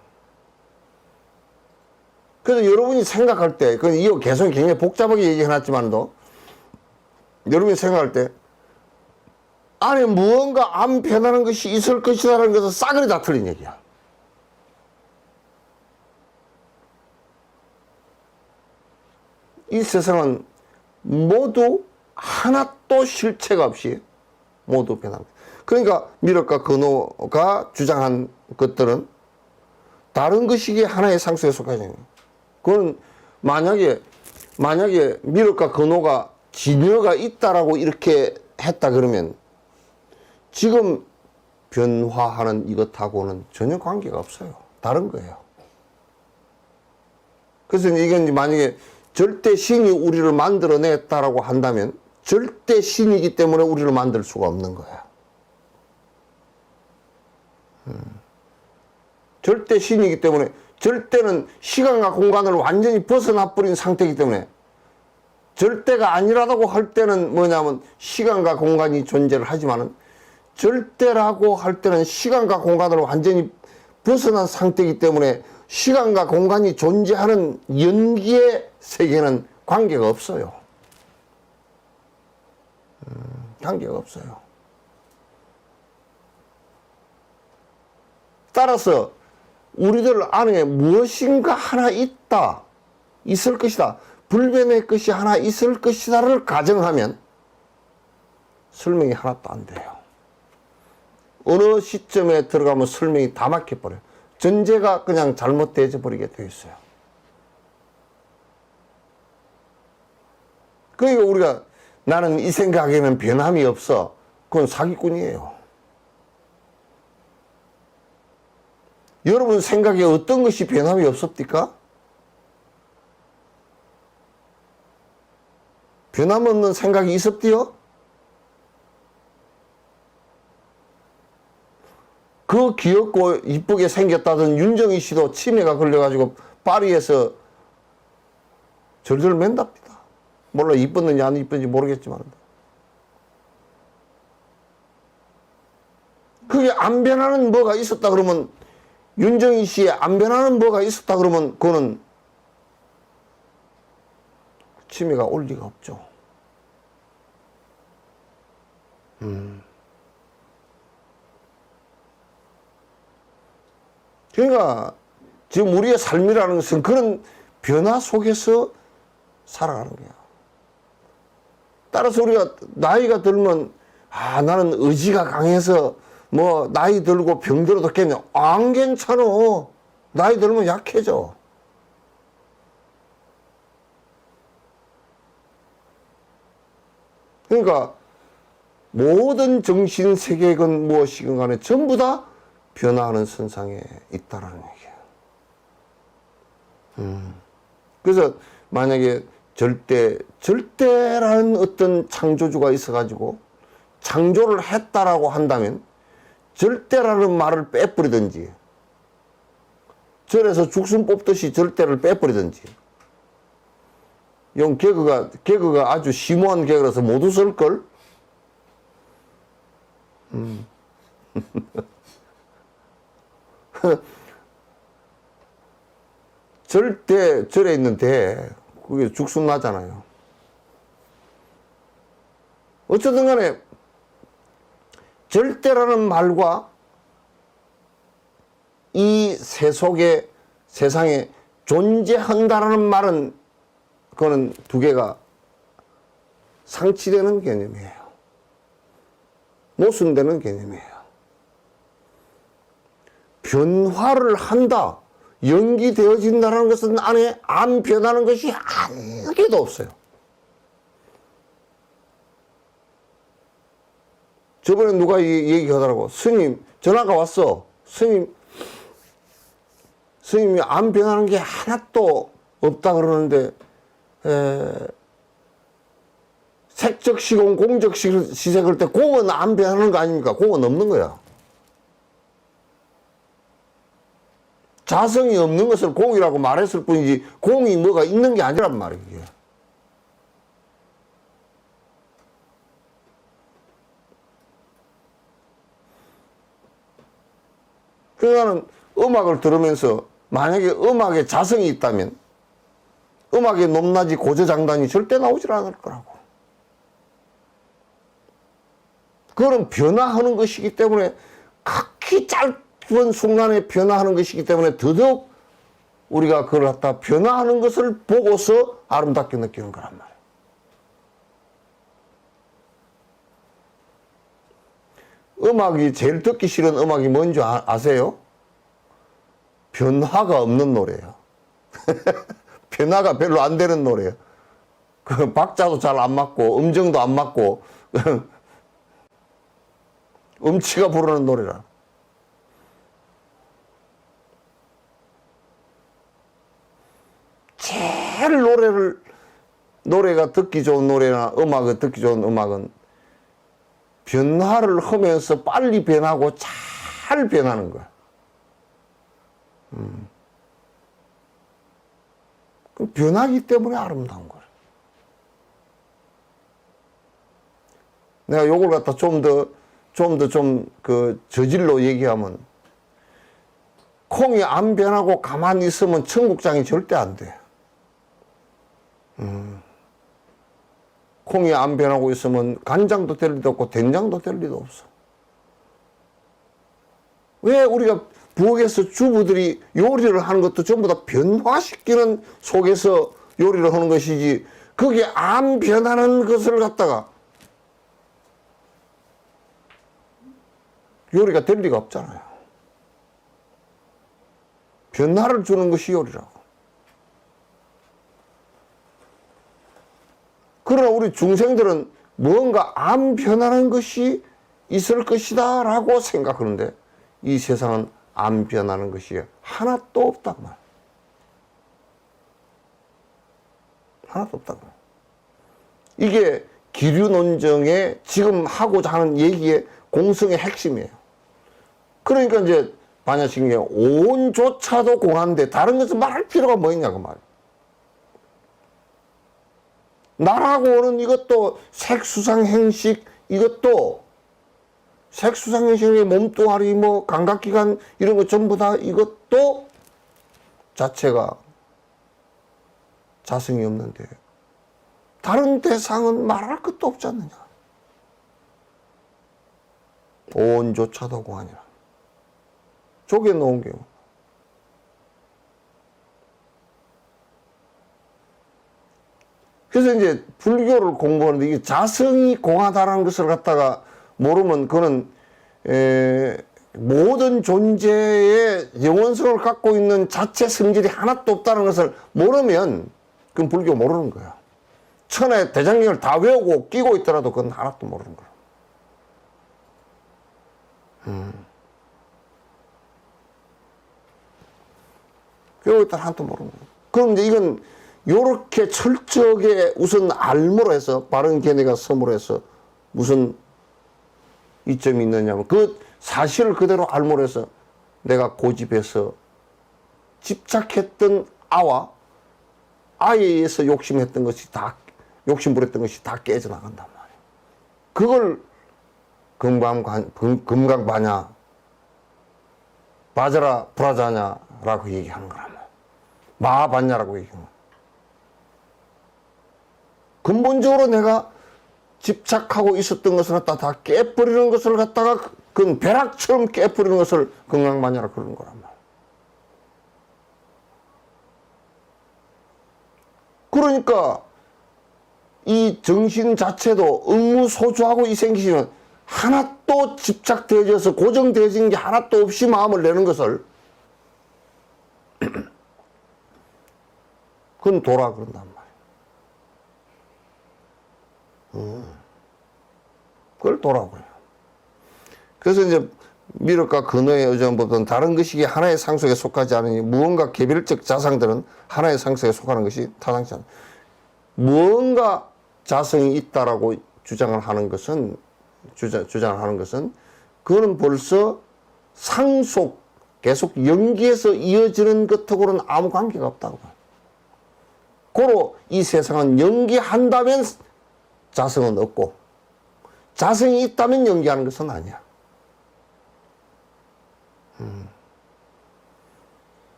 그래서 여러분이 생각할 때, 이거 계속 굉장히 복잡하게 얘기해놨지만도, 여러분이 생각할 때, 안에 무언가 안 변하는 것이 있을 것이다라는 것은 싸그리 다 틀린 얘기야. 이 세상은 모두 하나도 실체가 없이 모두 변합니다. 그러니까 미륵과 근호가 주장한 것들은 다른 것이기에 하나의 상식에 속하지 않아요. 그건 만약에 미륵과 근호가 진여가 있다라고 이렇게 했다 그러면 지금 변화하는 이것하고는 전혀 관계가 없어요. 다른 거예요. 그래서 이게 만약에 절대 신이 우리를 만들어냈다라고 한다면 절대 신이기 때문에 우리를 만들 수가 없는 거야. 절대 신이기 때문에 절대는 시간과 공간을 완전히 벗어나 버린 상태이기 때문에 절대가 아니라고 할 때는 뭐냐면 시간과 공간이 존재를 하지만은 절대라고 할 때는 시간과 공간을 완전히 벗어난 상태이기 때문에 시간과 공간이 존재하는 연기의 세계는 관계가 없어요. 관계가 없어요. 따라서 우리들 안에 무엇인가 하나 있다, 있을 것이다, 불변의 것이 하나 있을 것이다를 가정하면 설명이 하나도 안 돼요. 어느 시점에 들어가면 설명이 다 막혀버려요. 전제가 그냥 잘못되어 버리게 되어 있어요. 그러니까 우리가 나는 이 생각에는 변함이 없어. 그건 사기꾼이에요. 여러분 생각에 어떤 것이 변함이 없습니까? 변함없는 생각이 있었디요? 그 귀엽고 이쁘게 생겼다던 윤정희 씨도 치매가 걸려가지고 파리에서 절절 맨답니다. 몰라 이뻤는지 안 이쁜지 모르겠지만. 그게 안 변하는 뭐가 있었다 그러면 윤정희 씨의 안 변하는 뭐가 있었다 그러면 그거는 치매가 올 리가 없죠. 그러니까 지금 우리의 삶이라는 것은 그런 변화 속에서 살아가는 거야. 따라서 우리가 나이가 들면 나는 의지가 강해서 뭐 나이 들고 병들어도 괜찮아. 안 괜찮아. 나이 들면 약해져. 그러니까 모든 정신세계건 무엇이건 간에 전부 다 변화하는 선상에 있다라는 얘기예요. 그래서 만약에 절대라는 어떤 창조주가 있어가지고 창조를 했다라고 한다면 절대라는 말을 빼버리든지 절에서 죽순 뽑듯이 절대를 빼버리든지 용 개그가 아주 심오한 개그라서 못 웃을걸? 절에 있는 대 그게 죽순 나잖아요. 어쨌든 간에 절대라는 말과 이 세상에 존재한다라는 말은 그거는 두 개가 상치되는 개념이에요. 모순되는 개념이에요. 변화를 한다, 연기되어진다는 것은 안에 안 변하는 것이 한 개도 없어요. 저번에 누가 얘기하더라고. 스님, 전화가 왔어. 스님이 안 변하는 게 하나도 없다 그러는데, 색적 시공, 공적 시색을 때 공은 안 변하는 거 아닙니까? 공은 없는 거야. 자성이 없는 것을 공이라고 말했을 뿐이지 공이 뭐가 있는 게 아니란 말이에요. 그러니까 나는 음악을 들으면서 만약에 음악에 자성이 있다면 음악의 높낮이 고저장단이 절대 나오질 않을 거라고. 그거는 변화하는 것이기 때문에 각기 짧은 순간에 변화하는 것이기 때문에 더더욱 우리가 그걸 갖다 변화하는 것을 보고서 아름답게 느끼는 거란 말이에요. 음악이 제일 듣기 싫은 음악이 뭔지 아세요? 변화가 없는 노래예요. 변화가 별로 안 되는 노래예요. 그 박자도 잘 안 맞고 음정도 안 맞고 음치가 부르는 노래라. 제일 노래가 듣기 좋은 노래나 음악을 듣기 좋은 음악은 변화를 하면서 빨리 변하고 잘 변하는 거야. 변하기 때문에 아름다운 거야. 내가 요걸 갖다 좀 더 저질로 얘기하면, 콩이 안 변하고 가만히 있으면 청국장이 절대 안 돼. 콩이 안 변하고 있으면 간장도 될 리도 없고 된장도 될 리도 없어. 왜 우리가 부엌에서 주부들이 요리를 하는 것도 전부 다 변화시키는 속에서 요리를 하는 것이지, 그게 안 변하는 것을 갖다가 요리가 될 리가 없잖아요. 변화를 주는 것이 요리라고. 그러나 우리 중생들은 뭔가 안 변하는 것이 있을 것이다 라고 생각하는데, 이 세상은 안 변하는 것이 하나도 없단 말이야. 하나도 없단 말이야. 이게 기류 논정의 지금 하고자 하는 얘기의 공성의 핵심이에요. 그러니까 이제 반야신경에 오온조차도 공한데 다른 것은 말할 필요가 뭐 있냐고 말이야. 나라고 오는 이것도 색수상행식, 이것도 색수상행식의 몸뚱아리, 뭐 감각기관 이런 거 전부 다 이것도 자체가 자성이 없는데 다른 대상은 말할 것도 없지 않느냐. 오온조차도 공하니라. 조개 놓은 게 그래서 이제 불교를 공부하는데, 이게 자성이 공하다라는 것을 갖다가 모르면 그는 모든 존재의 영원성을 갖고 있는 자체 성질이 하나도 없다는 것을 모르면 그건 불교 모르는 거야. 천하의 대장경을 다 외우고 끼고 있더라도 그건 하나도 모르는 거야. 외우고 있다 하나도 모르는 거야. 그럼 이제 이건 요렇게 철저하게 우선 알므로 해서, 바른 견해가 섬으로 해서 무슨 이점이 있느냐면, 그 사실을 그대로 알므로 해서 내가 고집해서 집착했던 아에 의해서 욕심했던 것이 다, 욕심부렸던 것이 다 깨져나간단 말이에요. 그걸 금강바냐, 바자라 브라자냐라고 얘기하는 거란 말이에요. 마하반냐라고 얘기하는 거예요. 근본적으로 내가 집착하고 있었던 것을 갖다 다 깨버리는 것을 갖다가 그건 벼락처럼 깨버리는 것을 금강바냐라 그러는 거란 말이에요. 그러니까 이 정신 자체도 응무소주하고 이 생기시면 하나도 집착되어져서 고정되어진 게 하나도 없이 마음을 내는 것을 그건 도라 그런단 말이에요. 그걸 도라고 해요. 그래서 이제 미륵과 근어의 의존법은 다른 것이 하나의 상속에 속하지 않으니 무언가 개별적 자상들은 하나의 상속에 속하는 것이 타당치 않다. 무언가 자성이 있다라고 주장을 하는 것은 그거는 벌써 상속, 계속 연기해서 이어지는 것하고는 아무 관계가 없다고 봐요. 고로 이 세상은 연기한다면 자성은 없고, 자성이 있다면 연기하는 것은 아니야.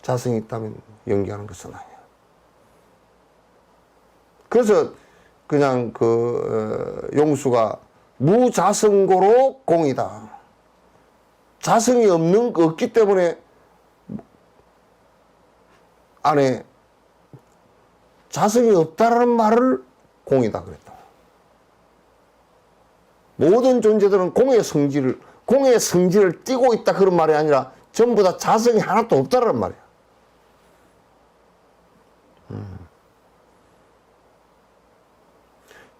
자성이 있다면 연기하는 것은 아니야. 그래서 그냥 용수가 무자성고로 공이다. 자성이 없기 때문에 안에 자성이 없다라는 말을 공이다 그랬다. 모든 존재들은 공의 성질을 띠고 있다 그런 말이 아니라 전부 다 자성이 하나도 없다라는 말이야.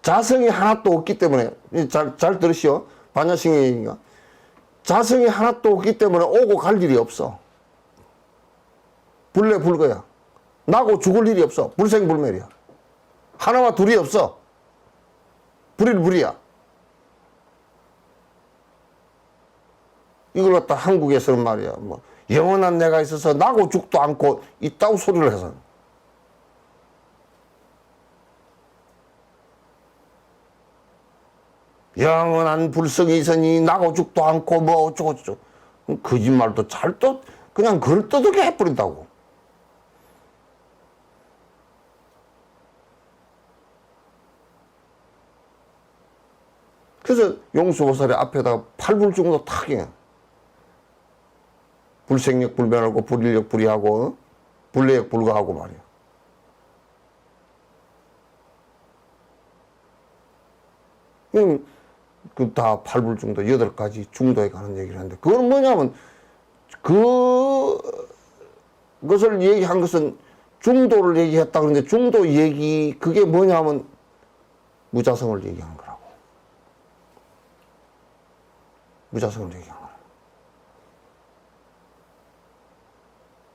자성이 하나도 없기 때문에 잘 들으시오. 반야신경 얘기가 자성이 하나도 없기 때문에 오고 갈 일이 없어. 불례불거야. 나고 죽을 일이 없어. 불생불멸이야. 하나와 둘이 없어. 불일불이야. 이걸 갖다 한국에서는 말이야. 뭐 영원한 내가 있어서 나고 죽도 않고 있다고 소리를 해서. 영원한 불성이 있으니 나고 죽도 않고 뭐 어쩌고저쩌고. 거짓말도 그냥 그걸 떠들게 해버린다고. 그래서 용수보살의 앞에다가 팔불중도 탁 해. 불생력 불변하고 불일력 불이하고 불례력 불가하고 말이야. 그 다 팔불중도 8가지 중도에 가는 얘기를 하는데 그건 뭐냐면 그것을 얘기한 것은 중도를 얘기했다 그러는데 중도 얘기 그게 뭐냐면 무자성을 얘기한 거라고. 무자성을 얘기한 거라고.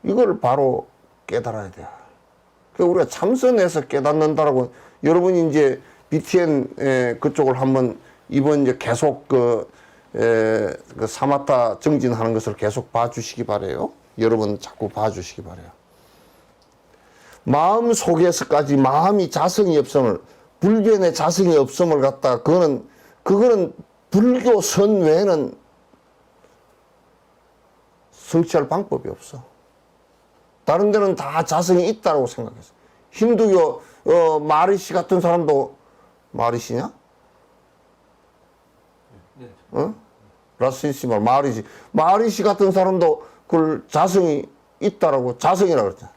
이걸 바로 깨달아야 돼. 그 우리가 참선해서 깨닫는다라고 여러분이 이제 BTN 그쪽을 한번 이번 이제 계속 그 사마타 정진하는 것을 계속 봐주시기 바래요. 여러분 자꾸 봐주시기 바래요. 마음 속에서까지 마음이 자성이 없음을 불변의 자성이 없음을 갖다 그거는 불교 선 외에는 성취할 방법이 없어. 다른 데는 다 자성이 있다고 생각했어. 힌두교 마리시 같은 사람도 마리시냐? 어? 라시시 말 마리시 같은 사람도 그걸 자성이 있다라고 자성이라 그랬잖아.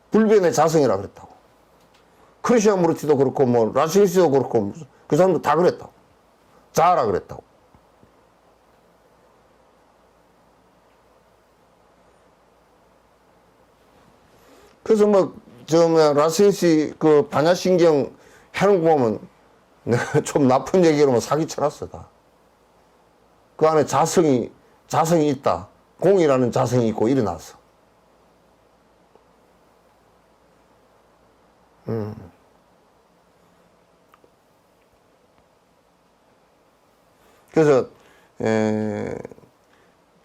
불변의 자성이라 그랬다고. 크리시아무르티도 그렇고 뭐 라시시도 그렇고 그 사람도 다 그랬다고. 자라 그랬다고. 그래서 라시시 그 반야신경 해놓은 거 보면 내가 좀 나쁜 얘기로만 사기쳐놨어 다. 그 안에 자성이 있다. 공이라는 자성이 있고 일어났어. 그래서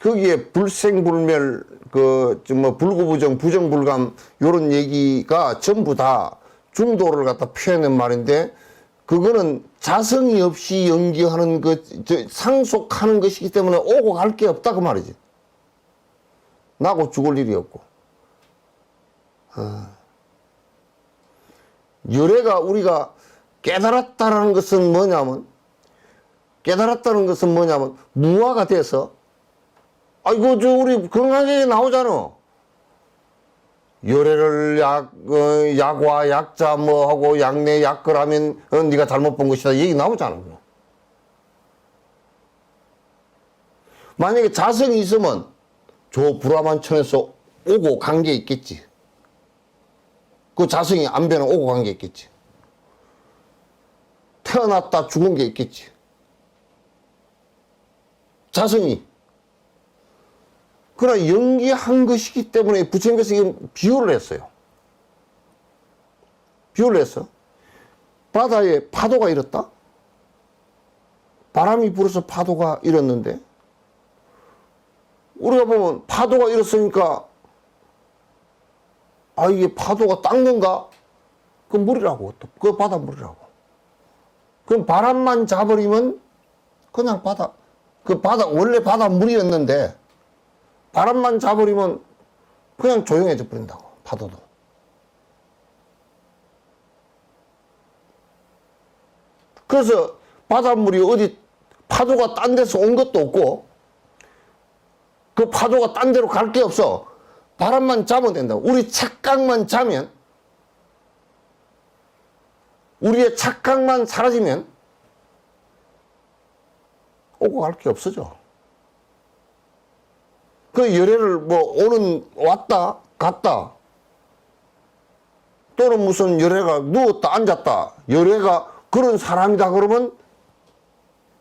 거기에 불생불멸 불구부정 부정불감 요런 얘기가 전부 다 중도를 갖다 표현한 말인데 그거는 자성이 없이 연기하는 상속하는 것이기 때문에 오고 갈 게 없다 그 말이지. 나고 죽을 일이 없고. 열애가 우리가 깨달았다는 것은 뭐냐면 무화가 돼서 아이고 우리 건강하게 나오잖아. 열애를 약과 약자 하고 약내 약거라면 네가 잘못 본 것이다 얘기 나오잖아. 만약에 자성이 있으면 저 불화만천에서 오고 간 게 있겠지. 그 자성이 안 변해 오고 간 게 있겠지. 태어났다 죽은 게 있겠지. 자성이. 그러나 연기한 것이기 때문에 부처님께서 비유를 했어요. 비유를 했어. 바다에 파도가 일었다? 바람이 불어서 파도가 일었는데 우리가 보면 파도가 일었으니까 이게 파도가 닦는가? 그 물이라고. 그 바닷물이라고. 그럼 바람만 잡아버리면 그냥 원래 바닷물이었는데 바람만 잡아버리면 그냥 조용해져 버린다고. 파도도. 그래서 바닷물이 어디 파도가 딴 데서 온 것도 없고 그 파도가 딴 데로 갈 게 없어. 바람만 잡으면 된다. 우리 착각만 자면, 우리의 착각만 사라지면 오고 갈 게 없어져. 그 열애를 뭐 왔다 갔다 또는 무슨 열애가 누웠다 앉았다 열애가 그런 사람이다 그러면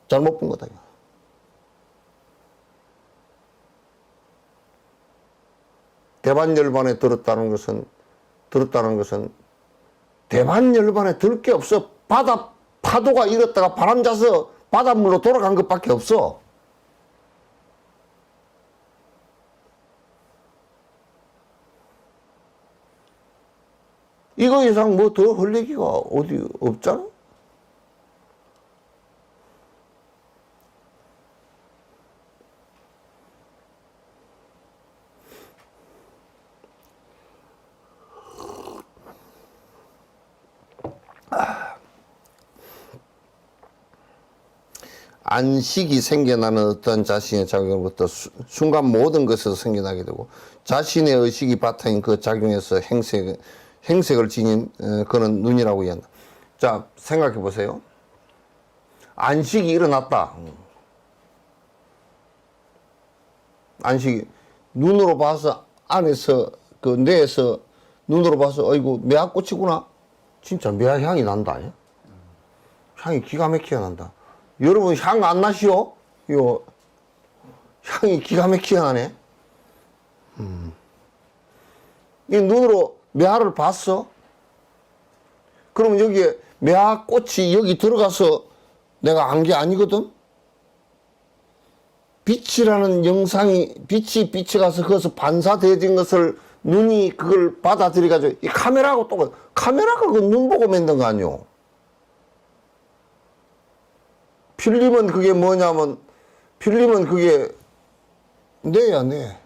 잘못 본 거다. 대반열반에 들었다는 것은 대반열반에 들 게 없어. 바다 파도가 일었다가 바람 자서 바닷물로 돌아간 것밖에 없어. 이거 이상 뭐 더 할 얘기가 어디 없잖아? 안식이 생겨나는 어떤 자신의 작용으로부터 순간 모든 것에서 생겨나게 되고 자신의 의식이 바탕인 그 작용에서 행색을 지닌 그런 눈이라고 이해한다. 자, 생각해 보세요. 안식이 일어났다. 안식이 눈으로 봐서 안에서 그 뇌에서 눈으로 봐서 어이구 매화꽃이구나. 진짜 매화 향이 난다. 향이 기가 막히게 난다. 여러분 향 안 나시오? 요 향이 기가 막히게 나네. 이 눈으로 매화를 봤어? 그러면 여기에 매화 꽃이 여기 들어가서 내가 안 게 아니거든? 빛이라는 영상이 빛이 비쳐가서 거기서 반사되어진 것을 눈이 그걸 받아들여가지고 이 카메라하고 똑같아. 카메라가 그 눈 보고 만든 거 아니오? 필름은 그게 뭐냐면 필름은 그게 뇌야 뇌.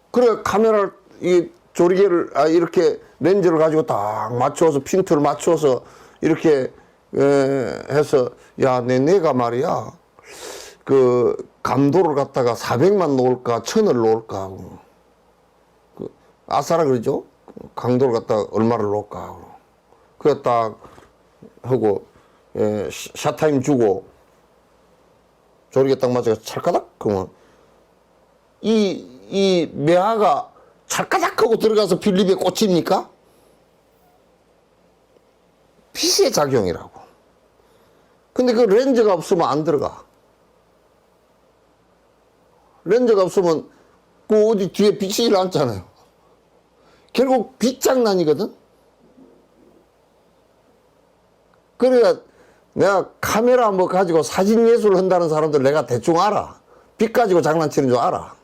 그래 카메라를 이 조리개를 이렇게 렌즈를 가지고 딱 맞추어서 핀트를 맞추어서 이렇게 해서 야 내 뇌가 말이야 그 감도를 갖다가 400만 놓을까 1000을 놓을까 그 아싸라 그러죠. 강도를 갖다가 얼마를 놓을까 그래 딱 하고 샷타임 주고 조리개 딱 맞아서 찰까닥 그러면 이 매화가 찰까닥 하고 들어가서 필름에 꽂힙니까? 빛의 작용이라고. 근데 그 렌즈가 없으면 안 들어가. 렌즈가 없으면 그 어디 뒤에 비치질 않잖아요. 결국 빛 장난이거든. 그러니까 내가 카메라 뭐 가지고 사진 예술을 한다는 사람들 내가 대충 알아. 빛 가지고 장난치는 줄 알아.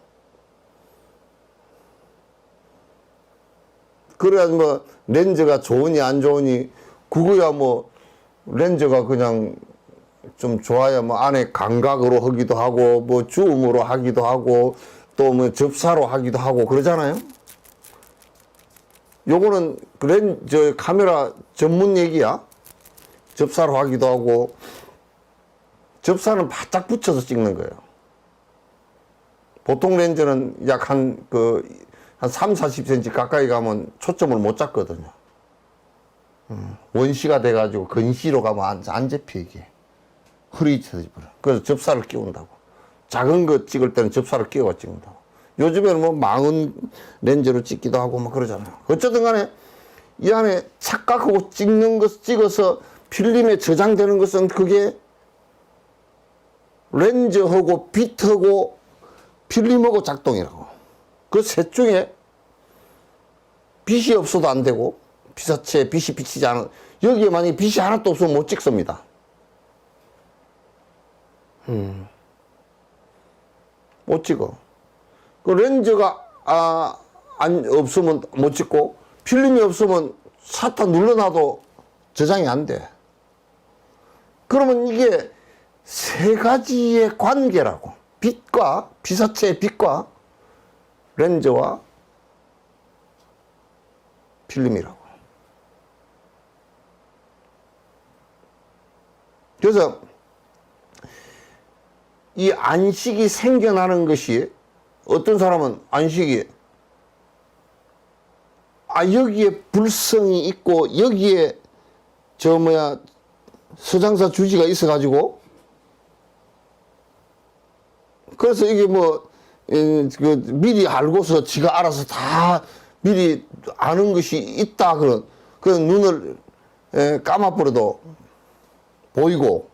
그래야 뭐 렌즈가 좋으니 안 좋으니 그거야 뭐 렌즈가 그냥 좀 좋아야 뭐 안에 감각으로 하기도 하고 뭐 줌으로 하기도 하고 또 뭐 접사로 하기도 하고 그러잖아요. 요거는 저 카메라 전문 얘기야. 접사로 하기도 하고 접사는 바짝 붙여서 찍는 거예요. 보통 렌즈는 약 한 3, 40cm 가까이 가면 초점을 못 잡거든요. 원시가 돼가지고 근시로 가면 안 잡혀 이게. 흐릿해져 버려. 그래서 접사를 끼운다고. 작은 거 찍을 때는 접사를 끼워 찍는다고. 요즘에는 뭐 망원 렌즈로 찍기도 하고 막 그러잖아요. 어쨌든 간에 이 안에 착각하고 찍어서 필름에 저장되는 것은 그게 렌즈하고 빛하고 필름하고 작동이라고. 그 셋 중에 빛이 없어도 안 되고 피사체에 빛이 비치지 않은 여기에 만약에 빛이 하나도 없으면 못 찍습니다. 못 찍어. 그 렌즈가 없으면 못 찍고 필름이 없으면 샤터 눌러놔도 저장이 안 돼. 그러면 이게 세 가지의 관계라고. 빛과 피사체의 빛과 렌즈와 필름이라고. 그래서 이 안식이 생겨나는 것이 어떤 사람은 안식이 여기에 불성이 있고 여기에 서장사 주지가 있어가지고 그래서 이게 미리 알고서 지가 알아서 다 미리 아는 것이 있다 그런 눈을 감아버려도 보이고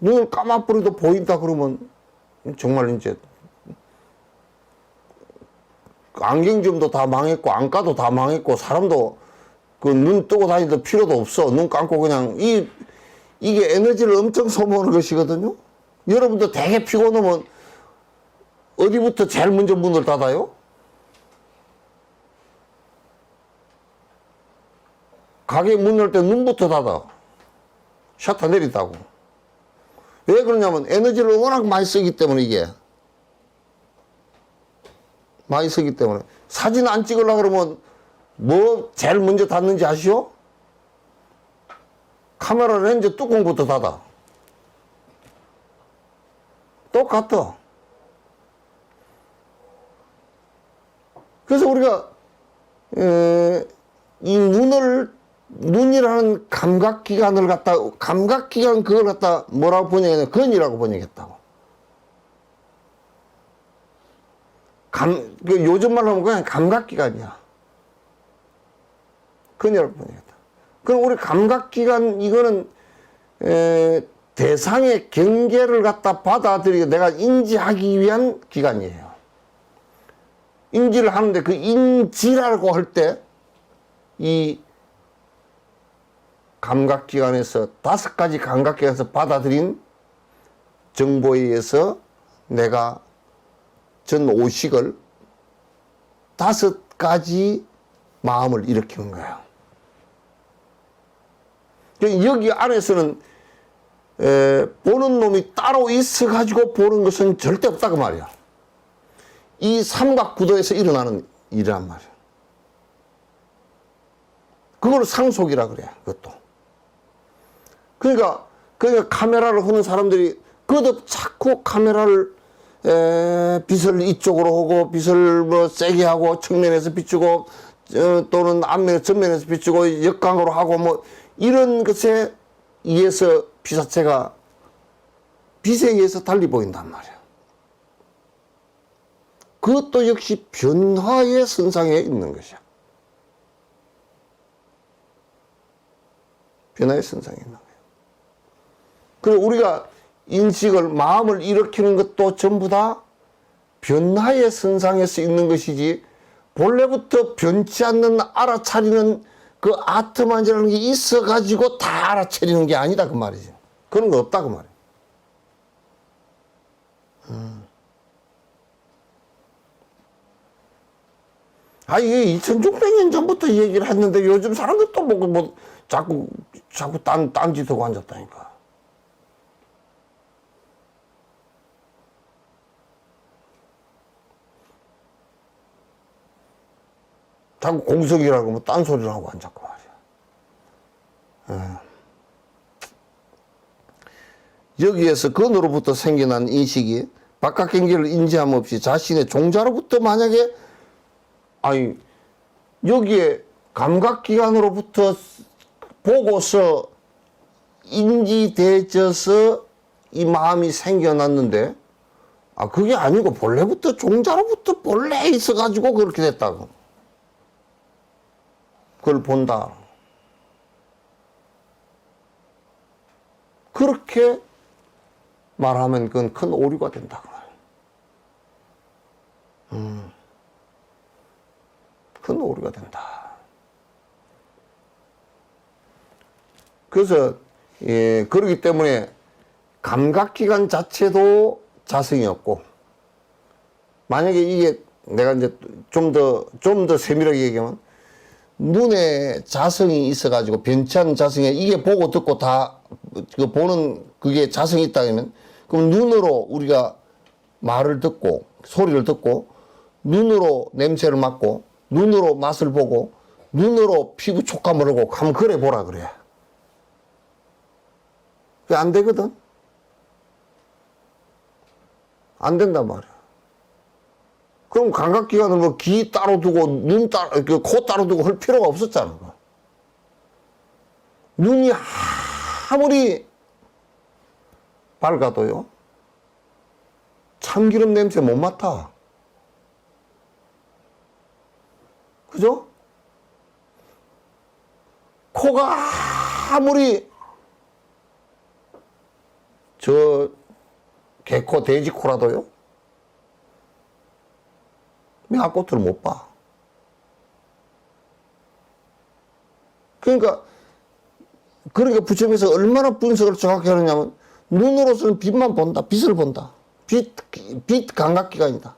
눈을 감아버려도 보인다 그러면 정말 이제 안경점도 다 망했고 안과도 다 망했고 사람도 눈 뜨고 다니도 필요도 없어. 눈 감고 그냥 이게 에너지를 엄청 소모하는 것이거든요. 여러분도 되게 피곤하면 어디부터 제일 먼저 문을 닫아요? 가게 문 열 때 눈부터 닫아. 셔터 내린다고. 왜 그러냐면 에너지를 워낙 많이 쓰기 때문에 이게. 많이 쓰기 때문에. 사진 안 찍으려고 그러면 뭐 제일 먼저 닫는지 아시오? 카메라 렌즈 뚜껑부터 닫아. 똑같아. 그래서 우리가 이 눈이라는 감각기관을 감각기관 그걸 갖다 뭐라고 번역했냐? 건이라고 번역했다고. 요즘 말로 하면 그냥 감각기관이야. 건이라고 번역했다. 그럼 우리 감각기관, 이거는, 대상의 경계를 갖다 받아들이고 내가 인지하기 위한 기관이에요. 인지를 하는데 그 인지라고 할 때 이 감각기관에서 5가지 감각기관에서 받아들인 정보에 의해서 내가 전 오식을 5가지 마음을 일으키는 거예요. 여기 안에서는 보는 놈이 따로 있어가지고 보는 것은 절대 없다고 말이야. 이 삼각구도에서 일어나는 일이란 말이야. 그걸 상속이라 그래, 그것도. 그러니까 카메라를 하는 사람들이 그것도 자꾸 카메라를 빛을 이쪽으로 하고 빛을 뭐 세게 하고 측면에서 비추고 또는 앞면에서 전면에서 비추고 역광으로 하고 뭐 이런 것에 의해서 피사체가 빛에 의해서 달리 보인단 말이야. 그것도 역시 변화의 선상에 있는 것이야. 변화의 선상에 있는 거야. 그리고 우리가 인식을, 마음을 일으키는 것도 전부 다 변화의 선상에서 있는 것이지 본래부터 변치 않는 알아차리는 그 아트만이라는 게 있어가지고 다 알아차리는 게 아니다 그 말이지. 그런 거 없다 그 말이야. 이게 2600년 전부터 이 얘기를 했는데 요즘 사람들 또 자꾸 딴짓하고 앉았다니까. 자꾸 공석이라고 뭐 딴소리를 하고 앉았고 말이야. 여기에서 건으로부터 생겨난 인식이 바깥 경계를 인지함 없이 자신의 종자로부터 만약에 여기에 감각기관으로부터 보고서 인지되어져서 이 마음이 생겨났는데 그게 아니고 본래부터 종자로부터 본래 있어가지고 그렇게 됐다고. 그걸 본다. 그렇게 말하면 그건 큰 오류가 된다. 큰 오류가 된다. 그래서 그렇기 때문에 감각기관 자체도 자성이 없고, 만약에 이게 내가 이제 좀 더 세밀하게 얘기하면 눈에 자성이 있어가지고 변치 않는 자성에 이게 보고 듣고 다 그 보는 그게 자성이 있다 하면 그럼 눈으로 우리가 말을 듣고 소리를 듣고 눈으로 냄새를 맡고 눈으로 맛을 보고 눈으로 피부 촉감을 하고 한번 그래 보라 그래. 그게 안 되거든. 안 된단 말이야. 그럼 감각기관을 뭐 귀 따로 두고 코 따로 두고 할 필요가 없었잖아. 눈이 아무리 밝아도요, 참기름 냄새 못 맡아. 그죠? 코가 아무리 개코, 돼지코라도요, 매화꽃을 못 봐. 그러니까 부처님께서 얼마나 분석을 정확히 하느냐면, 눈으로서는 빛만 본다. 빛을 본다. 빛 감각기관이다.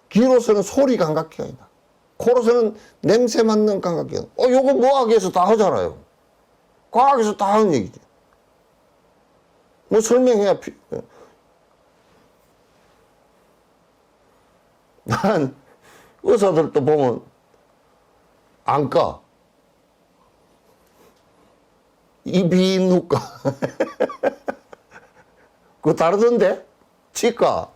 귀로서는 소리 감각기관이다. 코로서는 냄새 맡는 감각기관. 요거 뭐학에서 다 하잖아요. 과학에서 다 하는 얘기지. 뭐 설명해야 난 의사들도 보면 안과, 이비인후과 그거 다르던데? 치과.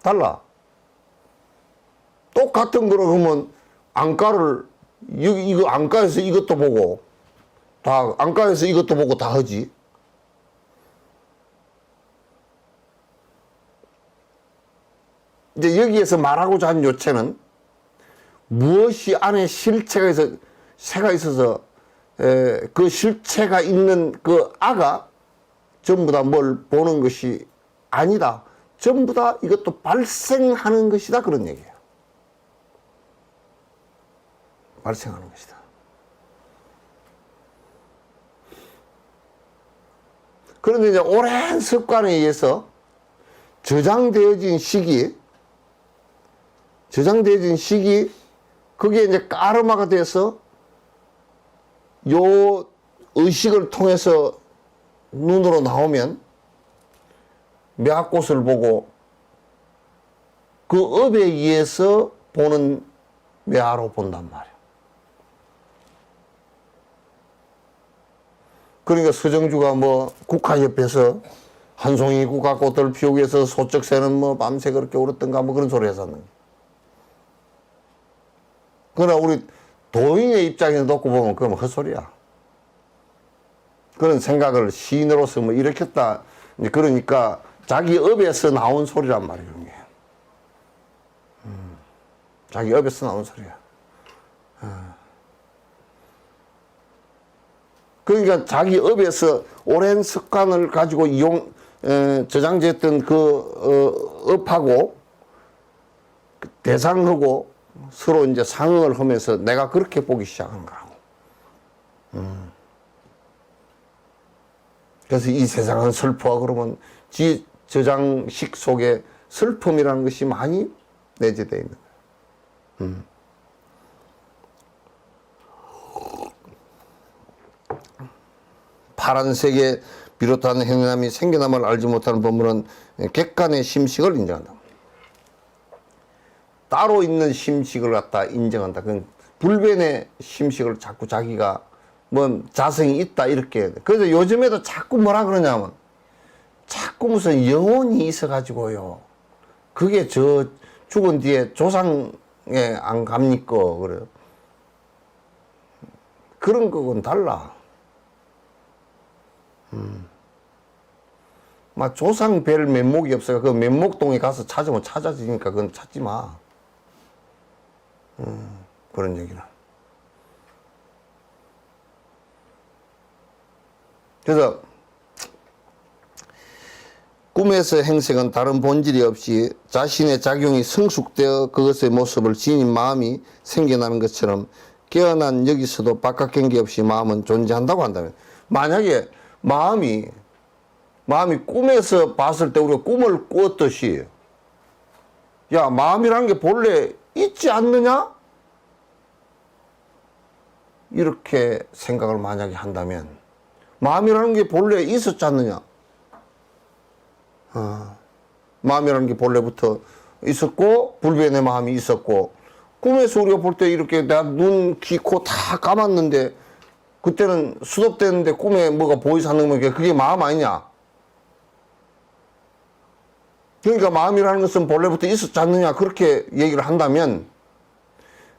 달라. 똑같은 거로 그러면 안과를, 이거 안과에서 이것도 보고, 안과에서 이것도 보고 다 하지. 이제 여기에서 말하고자 하는 요체는 무엇이 안에 새가 있어서 그 실체가 있는 그 아가 전부 다 뭘 보는 것이 아니다. 전부 다 이것도 발생하는 것이다. 그런 얘기예요. 발생하는 것이다. 그런데 이제 오랜 습관에 의해서 저장되어진 식이 그게 이제 까르마가 돼서 요 의식을 통해서 눈으로 나오면 매화꽃을 보고 그 업에 의해서 보는 매화로 본단 말이야. 그러니까 서정주가 뭐 국화협회에서 한 송이 국화꽃을 피우기 위해서 소쩍 새는 뭐 밤새 그렇게 울었던가 뭐 그런 소리 했었는. 그러나 우리 도인의 입장에서 놓고 보면 그건 헛소리야. 그런 생각을 시인으로서 뭐 일으켰다. 그러니까 자기 업에서 나온 소리란 말이에요. 자기 업에서 나온 소리야. 그러니까 자기 업에서 오랜 습관을 가지고 저장됐던 그 업하고 대상하고 서로 이제 상응을 하면서 내가 그렇게 보기 시작한 거라고. 그래서 이 세상은 슬퍼 그러면 지 저장식 속에 슬픔이라는 것이 많이 내재되어 있는 거예요. 파란색에 비롯한 행남이 생겨남을 알지 못하는 법문은 객관의 심식을 인정한다. 따로 있는 심식을 갖다 인정한다. 그건 불변의 심식을 자꾸 자기가 뭐 자성이 있다 이렇게. 그래서 요즘에도 자꾸 뭐라 그러냐면 자꾸 무슨 영혼이 있어가지고요. 그게 저 죽은 뒤에 조상에 안 갑니까? 그래요. 그런 거는 달라. 막 조상 뵐 면목이 없어요. 그 면목동에 가서 찾으면 찾아지니까 그건 찾지 마. 그런 얘기는. 그래서 꿈에서 행색은 다른 본질이 없이 자신의 작용이 성숙되어 그것의 모습을 지닌 마음이 생겨나는 것처럼 깨어난 여기서도 바깥 경계 없이 마음은 존재한다고 한다면, 만약에 마음이 꿈에서 봤을 때 우리가 꿈을 꾸었듯이, 야, 마음이라는 게 본래 있지 않느냐? 이렇게 생각을 만약에 한다면, 마음이라는 게 본래 있었지 않느냐? 마음이라는 게 본래부터 있었고, 불변의 마음이 있었고, 꿈에서 우리가 볼 때 이렇게 내가 눈, 귀, 코 다 감았는데, 그때는 수도되는데 꿈에 뭐가 보이지 않는 게 그게 마음 아니냐? 그러니까 마음이라는 것은 본래부터 있었지 않느냐? 그렇게 얘기를 한다면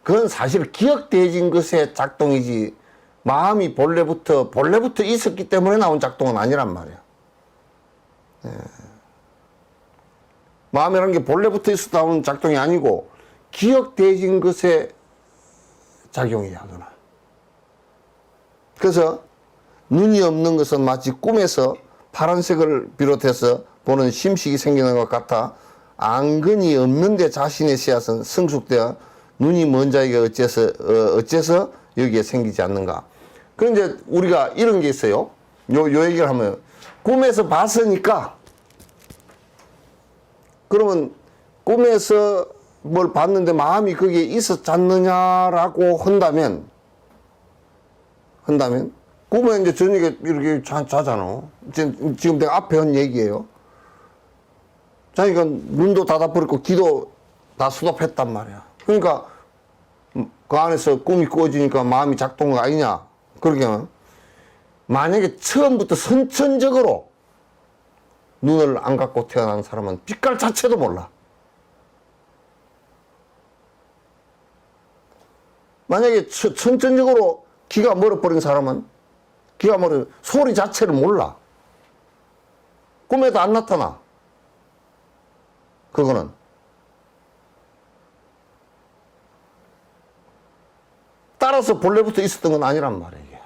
그건 사실 기억되어진 것의 작동이지 마음이 본래부터 있었기 때문에 나온 작동은 아니란 말이야. 예. 마음이라는 게 본래부터 있어 나온 작동이 아니고 기억되어진 것의 작용이야, 그나. 그래서 눈이 없는 것은 마치 꿈에서 파란색을 비롯해서 보는 심식이 생기는 것 같아 안근이 없는데 자신의 씨앗은 성숙되어 눈이 먼 자에게 어째서 여기에 생기지 않는가. 그런데 우리가 이런 게 있어요. 요 얘기를 하면 꿈에서 봤으니까 그러면 꿈에서 뭘 봤는데 마음이 거기에 있었지 않느냐라고 한다면 꿈에 이제 저녁에 이렇게 자잖아. 지금 내가 앞에 한 얘기예요. 자기가 눈도 닫아버렸고 귀도 다 수납했단 말이야. 그러니까 그 안에서 꿈이 꾸어지니까 마음이 작동한 거 아니냐. 그렇게 하면 만약에 처음부터 선천적으로 눈을 안 갖고 태어난 사람은 빛깔 자체도 몰라. 만약에 선천적으로 귀가 멀어버린 사람은 소리 자체를 몰라. 꿈에도 안 나타나. 그거는. 따라서 본래부터 있었던 건 아니란 말이에요. 이게.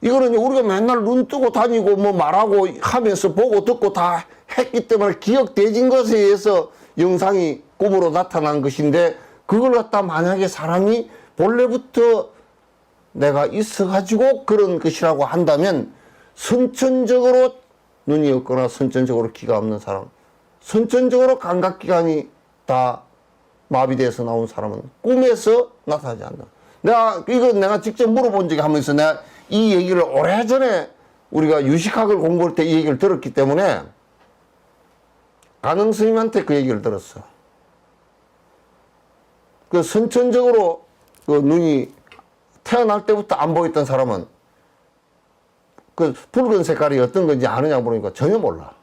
이거는 우리가 맨날 눈 뜨고 다니고 뭐 말하고 하면서 보고 듣고 다 했기 때문에 기억되진 것에 의해서 영상이 꿈으로 나타난 것인데 그걸 갖다 만약에 사람이 본래부터 내가 있어가지고 그런 것이라고 한다면 선천적으로 눈이 없거나 선천적으로 귀가 없는 사람, 선천적으로 감각기관이 다 마비돼서 나온 사람은 꿈에서 나타나지 않는다. 내가 직접 물어본 적이 하면서 내가 이 얘기를 오래전에 우리가 유식학을 공부할 때 이 얘기를 들었기 때문에 가능 스님한테 그 얘기를 들었어. 그 선천적으로 그 눈이 태어날 때부터 안 보였던 사람은 그 붉은 색깔이 어떤 건지 아느냐 물으니까 전혀 몰라.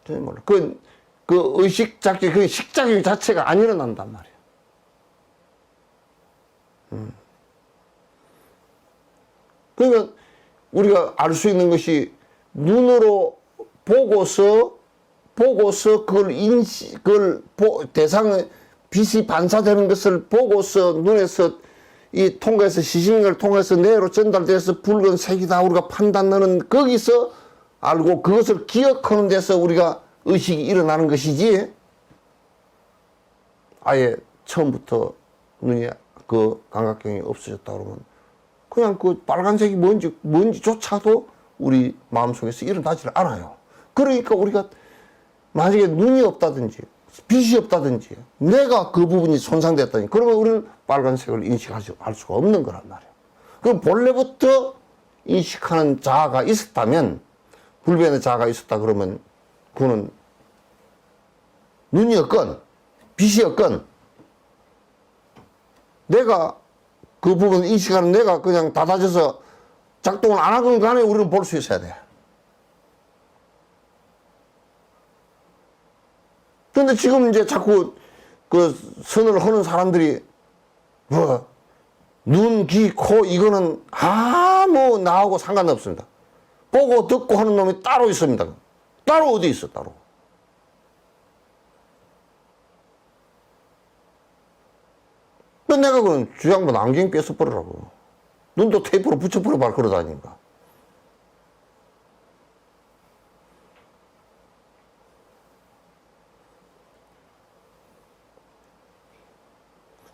전혀 몰라. 그 의식작용, 그 식작용 자체가 안 일어난단 말이야. 그러니까 우리가 알 수 있는 것이 눈으로 보고서 대상의 빛이 반사되는 것을 보고서 눈에서 통과해서 시신을 통해서 뇌로 전달돼서 붉은색이다 우리가 판단하는 거기서 알고 그것을 기억하는 데서 우리가 의식이 일어나는 것이지 아예 처음부터 눈이 그 감각경이 없어졌다 그러면 그냥 그 빨간색이 뭔지조차도 우리 마음속에서 일어나질 않아요. 그러니까 우리가 만약에 눈이 없다든지 빛이 없다든지 내가 그 부분이 손상됐다니 그러면 우리는 빨간색을 인식할 수가 없는 거란 말이에요. 그럼 본래부터 인식하는 자아가 있었다면 불변의 자아가 있었다 그러면 그거는 눈이었건 빛이었건 내가 그 부분 인식하는 내가 그냥 닫아져서 작동을 안 하건 간에 우리는 볼 수 있어야 돼. 근데 지금 이제 자꾸 그 선을 하는 사람들이 뭐 눈, 귀, 코 이거는 아무 나하고 상관없습니다. 보고 듣고 하는 놈이 따로 있습니다. 따로 어디 있어 따로. 내가 그럼 주양반 안경 뺏어버리라고. 눈도 테이프로 붙여버려 말 그러다니까.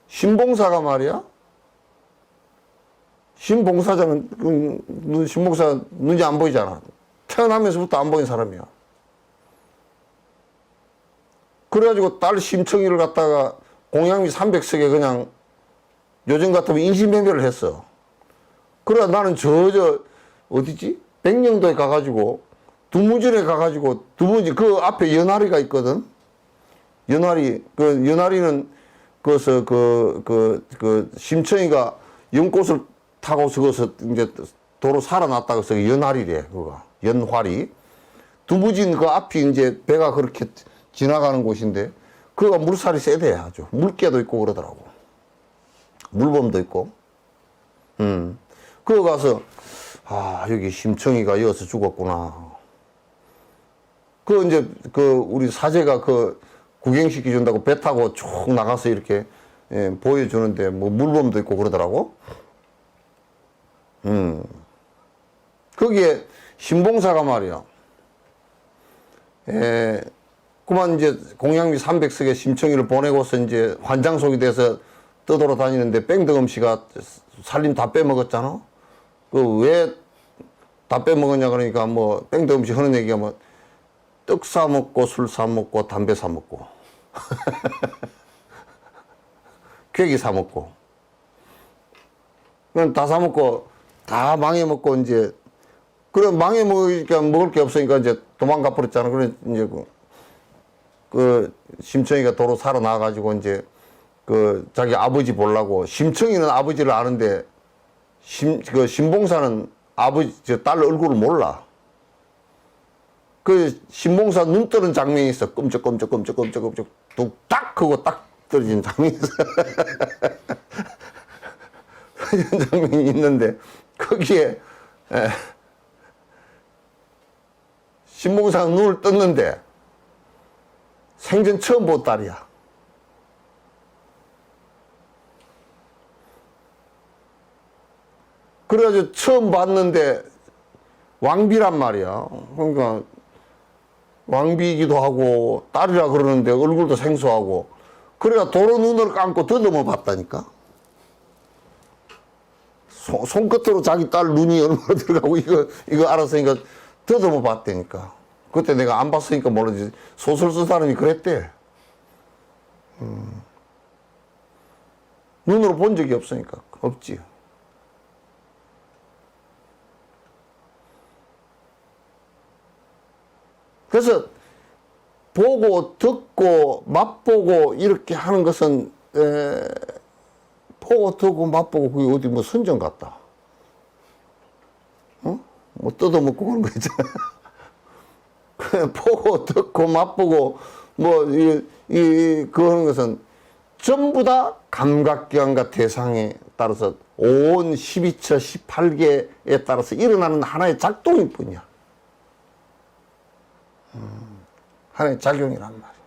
신봉사가 말이야. 신봉사자는 신봉사 눈이 안 보이잖아. 태어나면서부터 안 보인 사람이야. 그래가지고 딸 심청이를 갖다가 공양미 300석에 그냥 요즘 같으면 인신매매를 했어. 그래 나는 어디지? 백령도에 가가지고 두무진에 가가지고 두무진 그 앞에 연화리가 있거든. 연화리 그 연화리는 그래서 심청이가 연꽃을 타고서 거기서 이제 도로 살아났다고 해서 연화리래 그거 연화리. 두무진 그 앞이 이제 배가 그렇게 지나가는 곳인데 그거가 물살이 세대 아주 물개도 있고 그러더라고. 물범도 있고. 그거 가서 아 여기 심청이가 여기서 죽었구나. 그 이제 그 우리 사제가 그 구경시켜 준다고 배 타고 쭉 나가서 이렇게 보여주는데 뭐 물범도 있고 그러더라고. 거기에 신봉사가 말이야. 그만 이제 공양비 300석에 심청이를 보내고서 이제 환장속이 돼서 떠돌아다니는데 뺑덕음씨가 살림 다 빼먹었잖아. 그 왜 다 빼먹었냐 그러니까 뭐 뺑덕음씨 하는 얘기가 뭐 떡 사 먹고 술 사 먹고 담배 사 먹고 괴기 사 먹고 그냥 다 사 먹고 다 망해 먹고 이제 그래 망해 먹으니까 먹을 게 없으니까 이제 도망가 버렸잖아. 그래 이제 그 심청이가 도로 살아나 가지고 이제 그 자기 아버지 보려고 심청이는 아버지를 아는데 그 신봉사는 아버지 저 딸 얼굴을 몰라. 그 신봉사 눈 뜨는 장면이 있어. 끔쩍끔쩍 뚝딱 하고 딱 떨어진 장면이 있어. 이런 장면이 있는데 거기에 신봉사가 눈을 떴는데 생전 처음 본 딸이야. 그래가지고 처음 봤는데 왕비란 말이야. 그러니까 왕비이기도 하고 딸이라 그러는데 얼굴도 생소하고 그래가 도로 눈을 감고 더듬어 봤다니까. 손끝으로 자기 딸 눈이 얼마나 들어가고 이거 알았으니까 더듬어 봤다니까. 그때 내가 안 봤으니까 모르지. 소설 쓴 사람이 그랬대. 눈으로 본 적이 없으니까. 없지. 그래서 보고 듣고 맛보고 이렇게 하는 것은 보고 듣고 맛보고 그게 어디 뭐 선전 같다. 어? 뭐 뜯어먹고 그런 거 있잖아. 보고 듣고 맛보고 뭐 그런 것은 전부 다 감각기관과 대상에 따라서 온 12처 18개에 따라서 일어나는 하나의 작동일 뿐이야. 하나의 작용이란 말이야.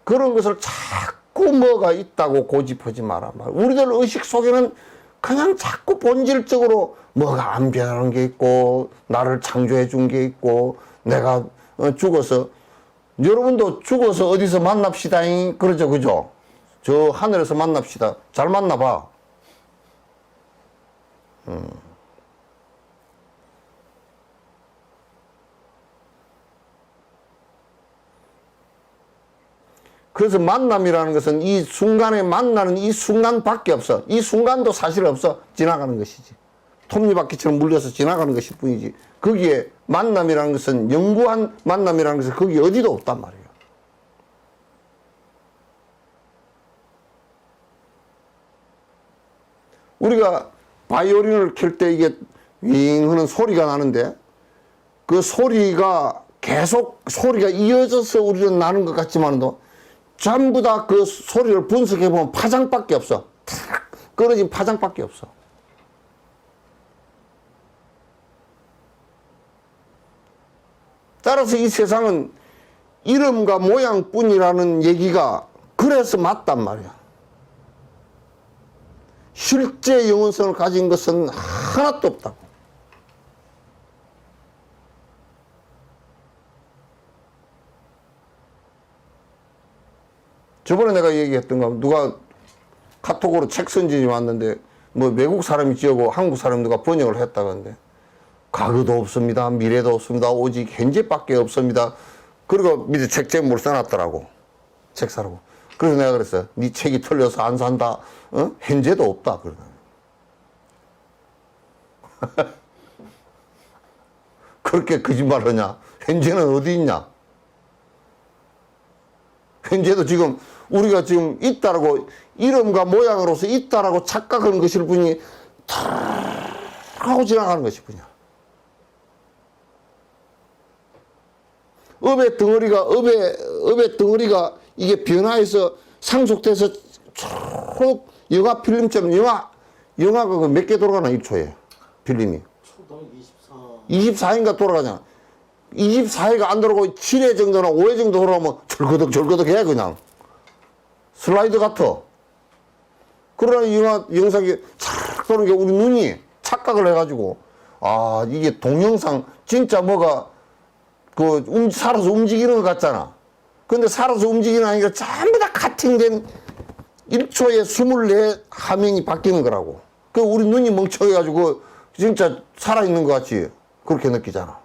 그런 것을 자꾸 뭐가 있다고 고집하지 마라 말. 우리들 의식 속에는 그냥 자꾸 본질적으로 뭐가 안 변하는 게 있고 나를 창조해 준 게 있고 내가 죽어서 여러분도 죽어서 어디서 만납시다 그러죠 그죠? 저 하늘에서 만납시다. 잘 만나봐. 그래서 만남이라는 것은 이 순간에 만나는 이 순간밖에 없어. 이 순간도 사실 없어. 지나가는 것이지. 톱니바퀴처럼 물려서 지나가는 것일 뿐이지. 거기에 만남이라는 것은 영구한 만남이라는 것은 거기 어디도 없단 말이에요. 우리가 바이올린을 켤 때 이게 윙 하는 소리가 나는데 그 소리가 계속 소리가 이어져서 우리는 나는 것 같지만도 전부 다 그 소리를 분석해 보면 파장밖에 없어. 탁 끊어진 파장밖에 없어. 따라서 이 세상은 이름과 모양뿐이라는 얘기가 그래서 맞단 말이야. 실제 영혼성을 가진 것은 하나도 없다고. 저번에 내가 얘기했던 거 누가 카톡으로 책 선진이 왔는데 뭐 외국 사람이 지어고 한국 사람 누가 번역을 했다던데 과거도 없습니다. 미래도 없습니다. 오직 현재밖에 없습니다. 그리고 밑에 책 제목을 써놨더라고. 책 사라고. 그래서 내가 그랬어. 네 책이 틀려서 안 산다. 현재도 없다. 그러더라고. 그렇게 거짓말 하냐? 현재는 어디 있냐? 현재도 지금 우리가 지금 있다라고 이름과 모양으로서 있다라고 착각하는 것일 뿐이 탁 하고 지나가는 것일 뿐이야. 업의 덩어리가 이게 변화해서 상속돼서 쭉 영화 필름처럼 영화가 몇 개 돌아가나 1초에 필름이 24회인가 돌아가잖아. 24회가 안 돌아가고 7회 정도나 5회 정도 돌아가면 절거덕 해 그냥 슬라이드 같아. 그러나 영상이 착 도는 게 우리 눈이 착각을 해가지고 아 이게 동영상 진짜 뭐가 살아서 움직이는 것 같잖아. 근데 살아서 움직이는 아니라 전부 다 카팅된 1초에 24 화면이 바뀌는 거라고. 그 우리 눈이 멍청해가지고 진짜 살아있는 것 같이 그렇게 느끼잖아.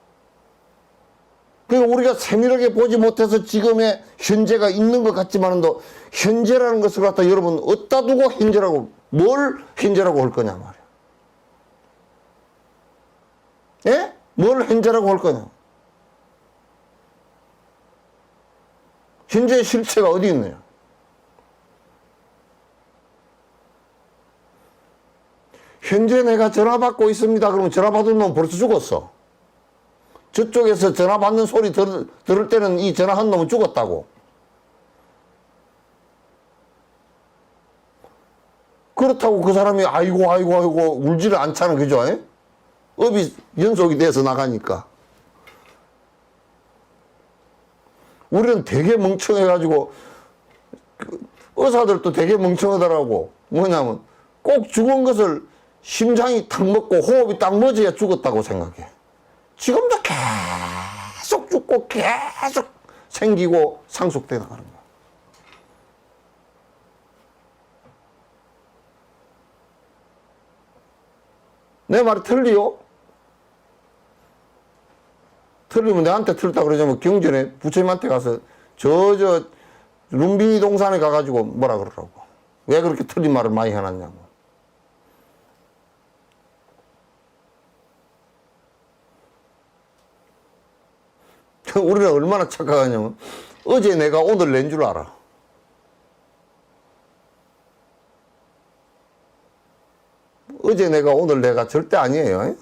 그러니까 우리가 세밀하게 보지 못해서 지금의 현재가 있는 것 같지만도 현재라는 것을 갖다 여러분 어디다 두고 현재라고 뭘 현재라고 할 거냐 말이야. 예? 뭘 현재라고 할 거냐. 현재의 실체가 어디 있느냐. 현재 내가 전화 받고 있습니다. 그러면 전화 받은 놈 벌써 죽었어. 저쪽에서 전화 받는 소리 들을 때는 이 전화한 놈은 죽었다고. 그렇다고 그 사람이 아이고 울지를 않잖아. 그죠? 업이 연속이 돼서 나가니까. 우리는 되게 멍청해가지고 의사들도 되게 멍청하더라고. 뭐냐면 꼭 죽은 것을 심장이 탁 먹고 호흡이 딱 멎어야 죽었다고 생각해. 지금도 계속 죽고 계속 생기고 상속돼 나가는 거야. 내 말이 틀리요? 틀리면 내한테 틀렸다 그러자면 경전에 부처님한테 가서 저 룸비니 동산에 가가지고 뭐라 그러라고. 왜 그렇게 틀린 말을 많이 해놨냐고. 우리는 얼마나 착각하냐면 어제 내가 오늘 낸 줄 알아. 어제 내가 오늘 내가 절대 아니에요.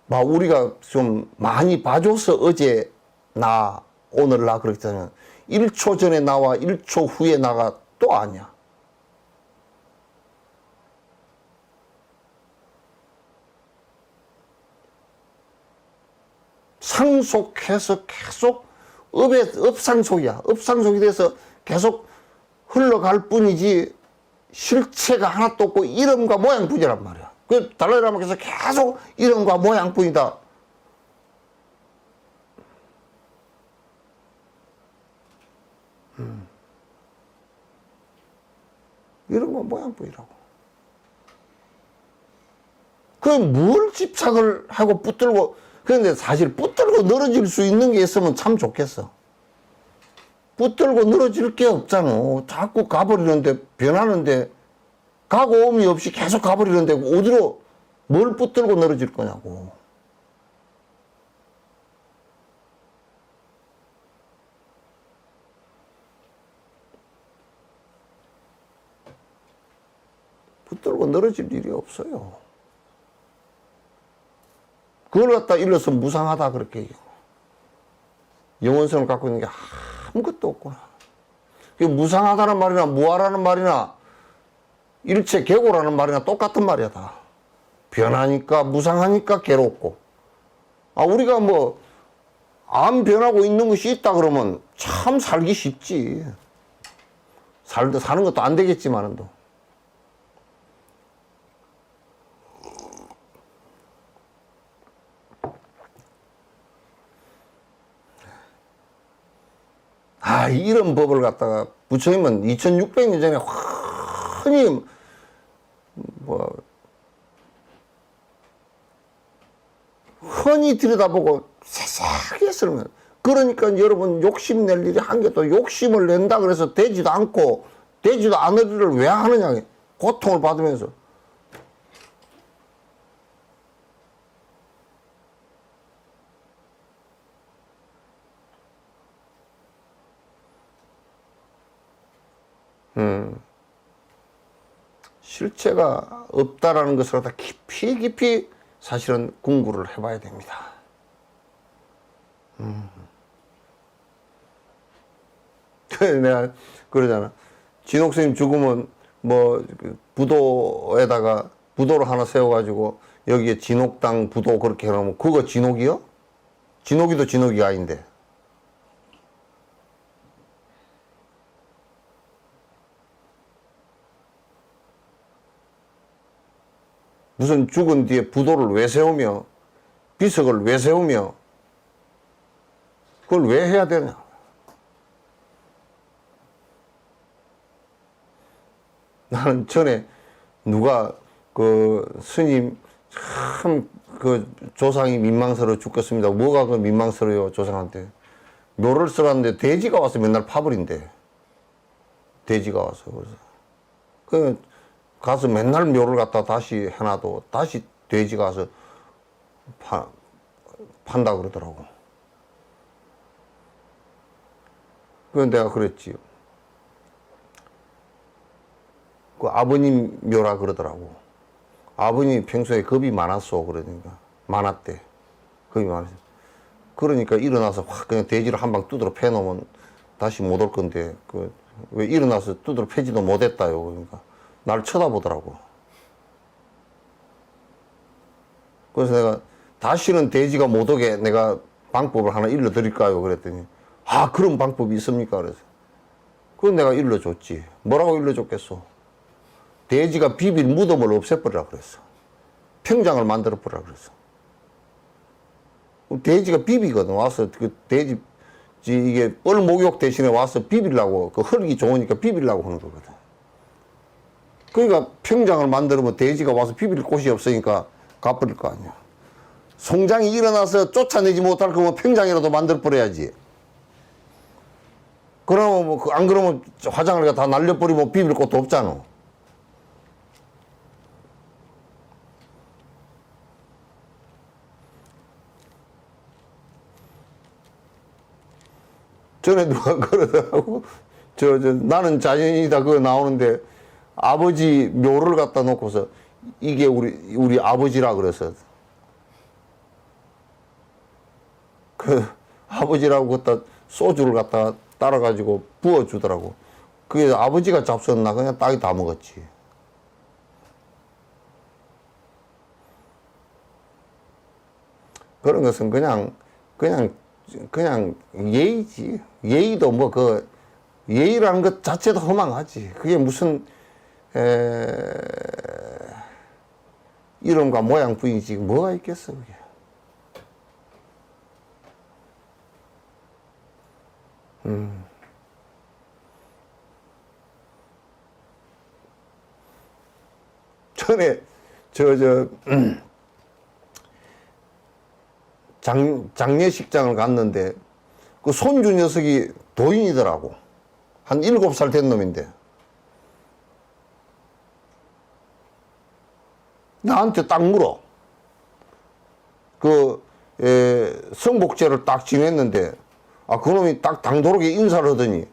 막 우리가 좀 많이 봐줘서 어제 나 오늘 나 그랬잖아요. 1초 전에 나와 1초 후에 나가 또 아니야. 상속해서 계속 업상속이야. 업상속이 돼서 계속 흘러갈 뿐이지 실체가 하나도 없고 이름과 모양뿐이란 말이야. 그 달라이라마께서 계속 이름과 모양뿐이다. 이름과 모양뿐이라고. 뭘 집착을 하고 붙들고. 그런데 사실 붙들고 늘어질 수 있는 게 있으면 참 좋겠어. 붙들고 늘어질 게 없잖아. 자꾸 가버리는데 변하는데 가고 오미 없이 계속 가버리는데 어디로 뭘 붙들고 늘어질 거냐고. 붙들고 늘어질 일이 없어요. 그걸 갖다 일러서 무상하다 그렇게 얘기하고. 영원성을 갖고 있는 게 아무것도 없구나. 무상하다는 말이나 무아라는 말이나 일체 계고라는 말이나 똑같은 말이야 다. 변하니까 무상하니까 괴롭고. 우리가 안 변하고 있는 것이 있다 그러면 참 살기 쉽지. 사는 것도 안 되겠지만도. 이런 법을 갖다가 부처님은 2600년 전에 흔히 들여다보고 세세하게 했으면. 그러니까 여러분 욕심낼 일이 한 개도 욕심을 낸다 그래서 되지도 않고 되지도 않을 일을 왜 하느냐. 고통을 받으면서. 실체가 없다라는 것을 갖다 깊이 깊이 사실은 공부를 해봐야 됩니다. 그래서 내가 그러잖아. 진옥스님 죽으면 뭐 부도에다가 부도를 하나 세워가지고 여기에 진옥당 부도 그렇게 해놓으면 그거 진옥이요? 진옥이도 진옥이 아닌데. 무슨 죽은 뒤에 부도를 왜 세우며 비석을 왜 세우며 그걸 왜 해야 되냐. 나는 전에 누가 그 스님 참 그 조상이 민망스러워 죽겠습니다. 뭐가 그 민망스러워요 조상한테. 묘를 써놨는데 돼지가 와서 맨날 파버린대. 돼지가 와서. 그래서 그 가서 맨날 묘를 갖다 다시 해놔도 다시 돼지가 와서 판다 그러더라고. 그래서 내가 그랬지. 그 아버님 묘라 그러더라고. 아버님이 평소에 겁이 많았어. 그러니까. 많았대. 겁이 많았어. 그러니까 일어나서 확 그냥 돼지를 한 방 두드러 패놓으면 다시 못 올 건데, 왜 일어나서 두드러 패지도 못했다요. 그러니까. 날 쳐다보더라고. 그래서 내가 다시는 돼지가 못 오게 내가 방법을 하나 일러드릴까요? 그랬더니, 아, 그런 방법이 있습니까? 그래서. 그건 내가 일러줬지. 뭐라고 일러줬겠어? 돼지가 비빌 무덤을 없애버리라 그랬어. 평장을 만들어버리라 그랬어. 돼지가 비비거든. 와서 그 돼지, 이게 뻘 목욕 대신에 와서 비비려고, 그 흙이 좋으니까 비비려고 하는 거거든. 그러니까 평장을 만들면 돼지가 와서 비빌 곳이 없으니까 가버릴 거 아니야. 송장이 일어나서 쫓아내지 못할 거면 평장이라도 만들어버려야지. 그러면 뭐, 안 그러면 화장을 다 날려버리면 비빌 곳도 없잖아. 전에 누가 그러더라고. 나는 자연이다 그거 나오는데 아버지 묘를 갖다 놓고서 이게 우리 아버지라 그래서 그 아버지라고 갖다 소주를 갖다 따라가지고 부어주더라고. 그게 아버지가 잡수었나 그냥 딸이 다 먹었지. 그런 것은 그냥 예의지. 예의도 뭐 예의라는 것 자체도 허망하지. 그게 무슨 이름과 모양뿐이지 뭐가 있겠어 그게. 전에 장례식장을 갔는데 그 손주 녀석이 도인이더라고. 한 7살 된 놈인데 나한테 딱 물어. 성복제를 딱 지냈는데 그놈이 딱 당돌하게 인사를 하더니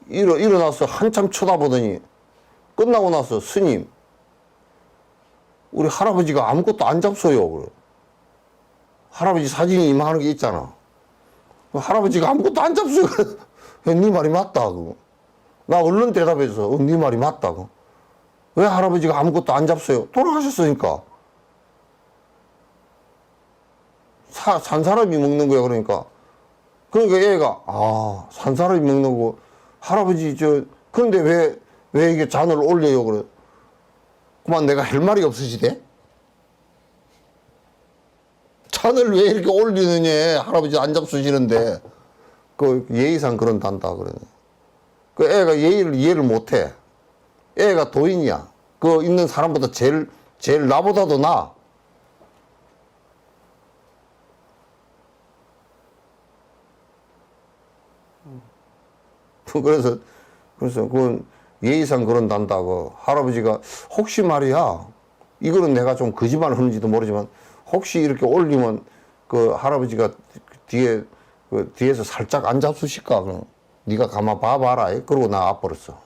일어나서 한참 쳐다보더니 끝나고 나서 스님 우리 할아버지가 아무것도 안 잡숴요. 할아버지 사진이 이만한 게 있잖아. 할아버지가 아무것도 안 잡숴요. 네 말이 맞다. 나 얼른 대답해서 네 말이 맞다. 왜 할아버지가 아무것도 안 잡숴요? 돌아가셨으니까. 산 사람이 먹는 거야. 그러니까 얘가 산 사람이 먹는 거 할아버지 그런데 왜 이게 잔을 올려요? 그래. 그만 내가 할 말이 없으시대? 잔을 왜 이렇게 올리느냐? 할아버지 안 잡수시는데. 예의상 그런단다. 그래. 애가 예의를 이해를 못 해. 애가 도인이야. 있는 사람보다 제일 나보다도 나아. 그래서 그건 예의상 그런단다고. 할아버지가 혹시 말이야, 이거는 내가 좀 거짓말 하는지도 모르지만, 혹시 이렇게 올리면 할아버지가 뒤에서 살짝 안 잡수실까? 그럼 네가 가만 봐봐라. 그러고 나 와버렸어.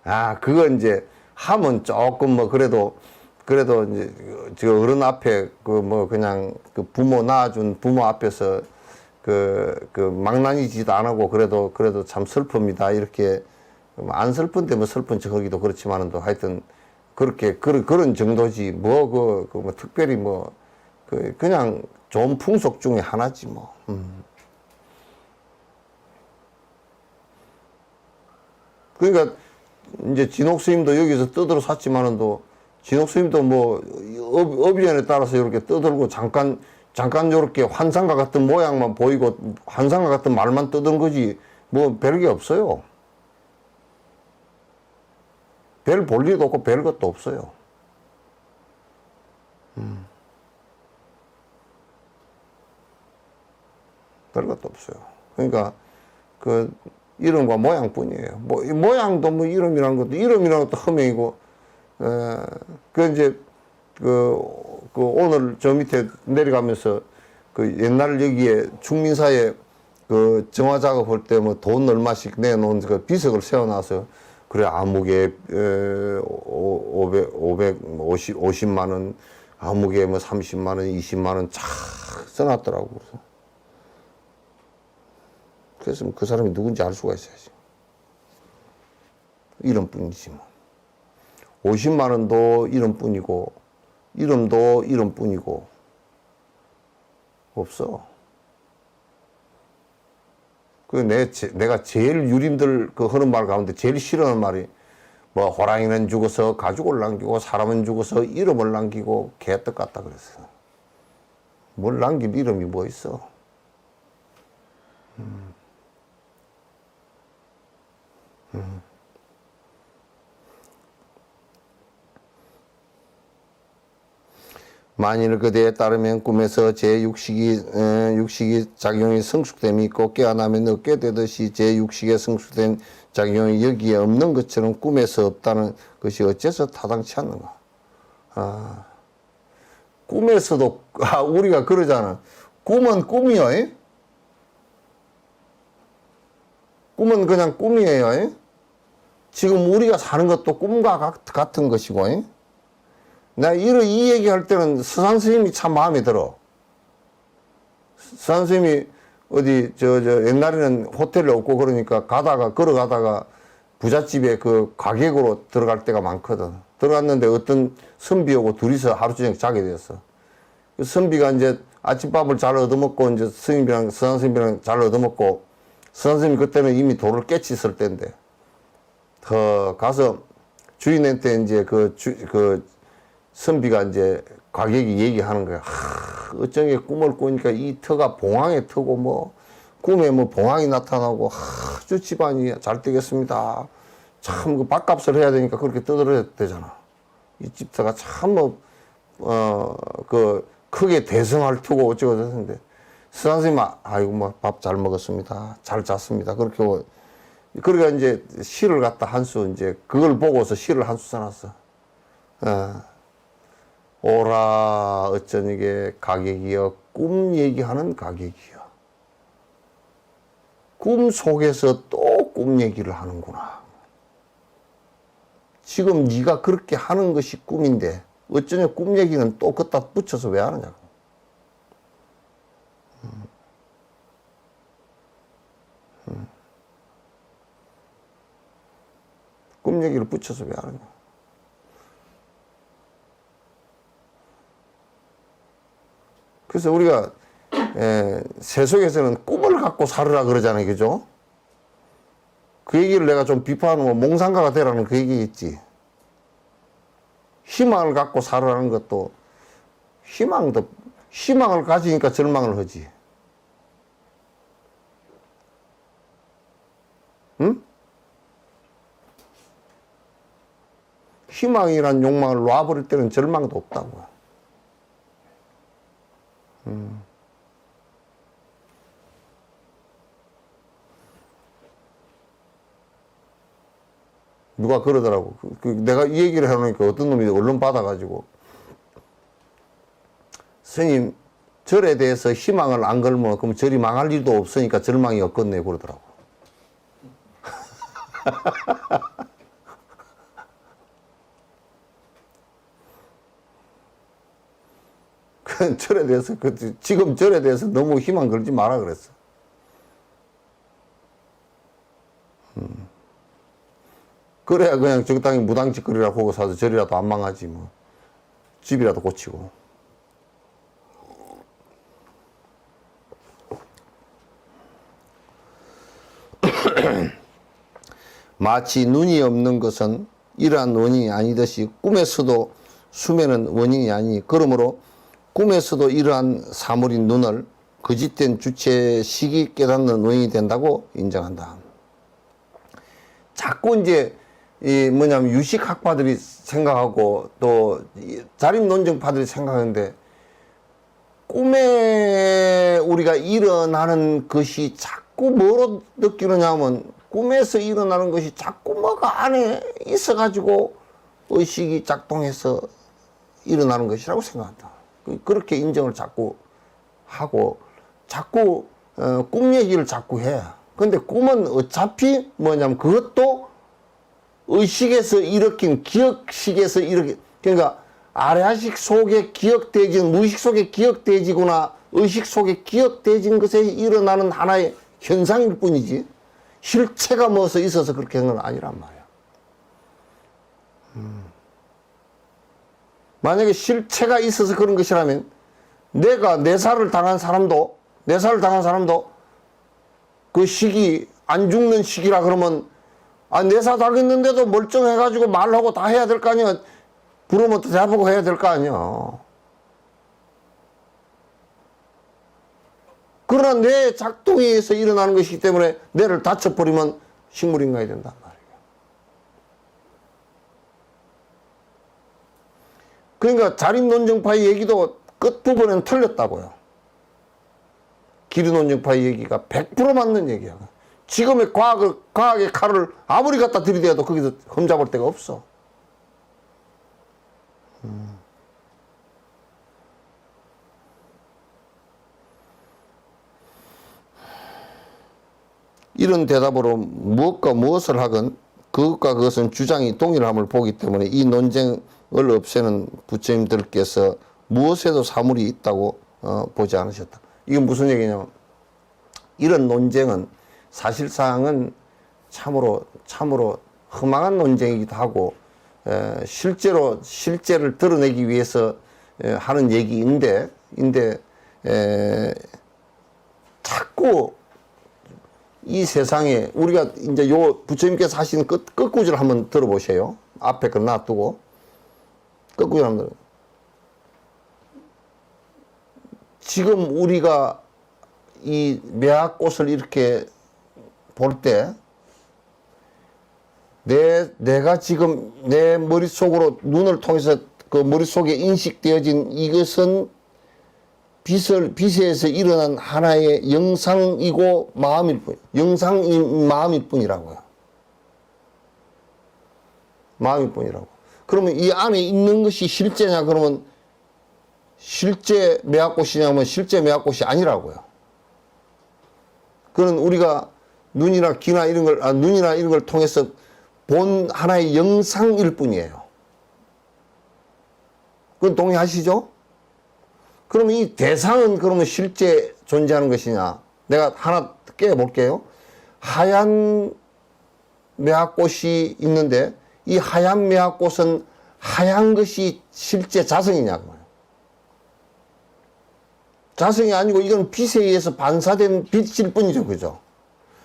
아, 그거 이제 하면 조금 뭐 그래도 이제 저 어른 앞에 그 뭐 그냥 그 부모 낳아준 부모 앞에서 그 망나니짓 안 하고 그래도 참 슬픕니다. 이렇게 안 슬픈데 뭐 슬픈 척하기도 그렇지만은 또 하여튼 그렇게 그런 정도지 뭐 뭐 특별히 뭐 그냥 좋은 풍속 중에 하나지 뭐. 그러니까 이제 진옥 스님도 여기서 떠들어 샀지만은도 진옥 스님도 뭐 업위원에 따라서 이렇게 떠들고 잠깐 요렇게 환상과 같은 모양만 보이고 환상과 같은 말만 떠든 거지 뭐 별게 없어요. 별 볼 일도 없고 별 것도 없어요. 별 것도 없어요. 그러니까 그 이름과 모양뿐이에요. 뭐 이 모양도 뭐 이름이라는 것도 허명이고 그 이제 그 오늘 저 밑에 내려가면서 그 옛날 여기에 충민사에 그 정화 작업할 때 뭐 돈 얼마씩 내놓은 그 비석을 세워놔서 그래 아무개 50만 원 아무개 뭐 30만 원 20만 원 쫙 써놨더라고. 그래서 그 사람이 누군지 알 수가 있어야지. 이름뿐이지 뭐. 50만 원도 이름뿐이고 이름도 이름뿐이고 없어. 내가 제일 유림들 그 하는 말 가운데 제일 싫어하는 말이 뭐 호랑이는 죽어서 가죽을 남기고 사람은 죽어서 이름을 남기고 개떡 같다 그랬어. 뭘 남길 이름이 뭐 있어? 만일 그대에 따르면 꿈에서 제6식이 작용이 성숙됨이 있고 깨어나면 얻게 되듯이 제6식에 성숙된 작용이 여기에 없는 것처럼 꿈에서 없다는 것이 어째서 타당치 않는가? 아, 꿈에서도 우리가 그러잖아. 꿈은 꿈이요. 이? 꿈은 그냥 꿈이에요. 이? 지금 우리가 사는 것도 꿈과 같은 것이고. 이? 내가 이 얘기 할 때는 서산 스님이 참 마음에 들어. 서산 스님이 어디, 옛날에는 호텔이 없고 그러니까 걸어가다가 부잣집에 그 가객으로 들어갈 때가 많거든. 들어갔는데 어떤 선비하고 둘이서 하루 저녁 자게 됐어. 그 선비가 이제 아침밥을 잘 얻어먹고 이제 서산 스님이랑 잘 얻어먹고 서산 스님이 그때는 이미 돌을 깨치었을 때인데 더 가서 주인한테 이제 선비가 이제 가객이 얘기하는 거야. 어쩌게 꿈을 꾸니까 이 터가 봉황의 터고 뭐 꿈에 뭐 봉황이 나타나고 아주 집안이 잘 되겠습니다. 참 그 밥값을 해야 되니까 그렇게 떠들어야 되잖아. 이 집터가 참 크게 대성할 터고 어쩌고 저쩌는데 스승님 아이고 뭐 밥 잘 먹었습니다. 잘 잤습니다. 그렇게 그러니까 이제 시를 갖다 한 수 이제 그걸 보고서 시를 한 수 써놨어. 오라 어쩐 이게 가객이여 꿈 얘기하는 가객이여 꿈 속에서 또 꿈 얘기를 하는구나. 지금 네가 그렇게 하는 것이 꿈인데 어쩌냐 꿈 얘기는 또 그따 붙여서 왜 하느냐고. 꿈 얘기를 붙여서 왜 하느냐. 그래서 우리가 세속에서는 꿈을 갖고 살으라 그러잖아요. 그죠? 그 얘기를 내가 좀 비판하면 몽상가가 되라는 그 얘기겠지. 희망을 갖고 살으라는 것도 희망을 가지니까 절망을 하지. 응? 희망이란 욕망을 놔버릴 때는 절망도 없다고. 누가 그러더라고. 내가 이 얘기를 해놓으니까 어떤 놈이 얼른 받아가지고, 스님, 절에 대해서 희망을 안 걸면 그럼 절이 망할 일도 없으니까 절망이 없겠네 그러더라고. 그 절에 대해서 지금 절에 대해서 너무 희망 걸지 마라 그랬어. 그래야 그냥 적당히 무당짓거리라고 하고 사서 절이라도 안 망하지 뭐. 집이라도 고치고. 마치 눈이 없는 것은 이러한 원인이 아니듯이 꿈에서도 수면은 원인이 아니니 그러므로 꿈에서도 이러한 사물인 눈을 거짓된 주체의 식이 깨닫는 원인이 된다고 인정한다. 자꾸 이제 이 뭐냐면 유식학파들이 생각하고 또 자립논증파들이 생각하는데 꿈에 우리가 일어나는 것이 자꾸 뭐로 느끼느냐면 꿈에서 일어나는 것이 자꾸 뭐가 안에 있어가지고 의식이 작동해서 일어나는 것이라고 생각한다. 그렇게 인정을 자꾸 하고 자꾸 꿈 얘기를 자꾸 해. 근데 꿈은 어차피 뭐냐면 그것도 의식에서 일으킨 기억식에서 일으킨 그러니까 아래아식 속에 기억되진 무의식 속에 기억되지거나 의식 속에 기억되진 것에 일어나는 하나의 현상일 뿐이지 실체가 뭐서 있어서 그렇게 한 건 아니란 말이야. 만약에 실체가 있어서 그런 것이라면 내가 내사를 당한 사람도 그 시기 안 죽는 시기라 그러면 내사 당했는데도 멀쩡해가지고 말하고 다 해야 될 거 아니야. 부르면 또 대보고 해야 될 거 아니야. 그러나 뇌 작동에 의해서 일어나는 것이기 때문에 뇌를 다쳐버리면 식물인간이 된단 말이에요. 그러니까 자립논증파의 얘기도 끝부분에는 틀렸다고요. 기류논증파의 얘기가 100% 맞는 얘기야. 지금의 과학의 칼을 아무리 갖다 들이대도 거기서 흠잡을 데가 없어. 이런 대답으로 무엇과 무엇을 하건 그것과 그것은 주장이 동일함을 보기 때문에 이 논쟁을 없애는 부처님들께서 무엇에도 사물이 있다고 보지 않으셨다. 이건 무슨 얘기냐면 이런 논쟁은 사실상은 참으로 허망한 논쟁이기도 하고 실제를 드러내기 위해서 하는 얘기인데 자꾸 이 세상에 우리가 이제 요 부처님께서 하시는 끝구절 한번 들어보세요. 앞에 거 놔두고 끝구절 한번 들어. 지금 우리가 이 매화꽃을 이렇게 볼 때 내가 지금 내 머릿속으로 눈을 통해서 그 머릿속에 인식되어진 이것은 빛에서 일어난 하나의 영상이고 마음일 뿐, 영상인 마음일 뿐이라고요. 마음일 뿐이라고. 그러면 이 안에 있는 것이 실제냐 그러면 실제 매화꽃이냐면 실제 매화꽃이 아니라고요. 그건 우리가 눈이나 귀나 이런 걸 통해서 본 하나의 영상일 뿐이에요. 그건 동의하시죠? 그러면 이 대상은 그러면 실제 존재하는 것이냐? 내가 하나 깨볼게요. 하얀 매화꽃이 있는데 이 하얀 매화꽃은 하얀 것이 실제 자성이냐고요. 자성이 아니고 이건 빛에 의해서 반사된 빛일 뿐이죠. 그죠?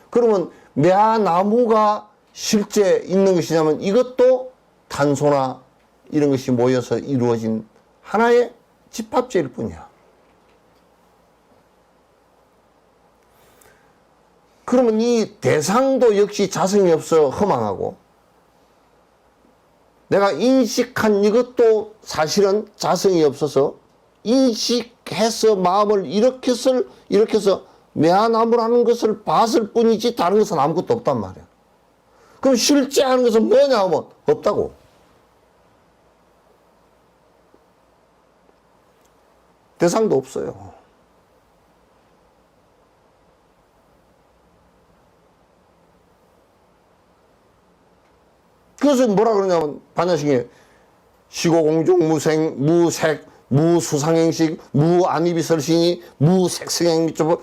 그러면 매화나무가 실제 있는 것이냐면 이것도 탄소나 이런 것이 모여서 이루어진 하나의 집합체일 뿐이야. 그러면 이 대상도 역시 자성이 없어 허망하고 내가 인식한 이것도 사실은 자성이 없어서 인식해서 마음을 일으켜서 매화나무라는 것을 봤을 뿐이지 다른 것은 아무것도 없단 말이야. 그럼 실제 하는 것은 뭐냐 하면 없다고. 대상도 없어요. 그것은 뭐라 그러냐면 반야식에 시고공종 무색 무수상행식 무안이비설신이 무색성행 미처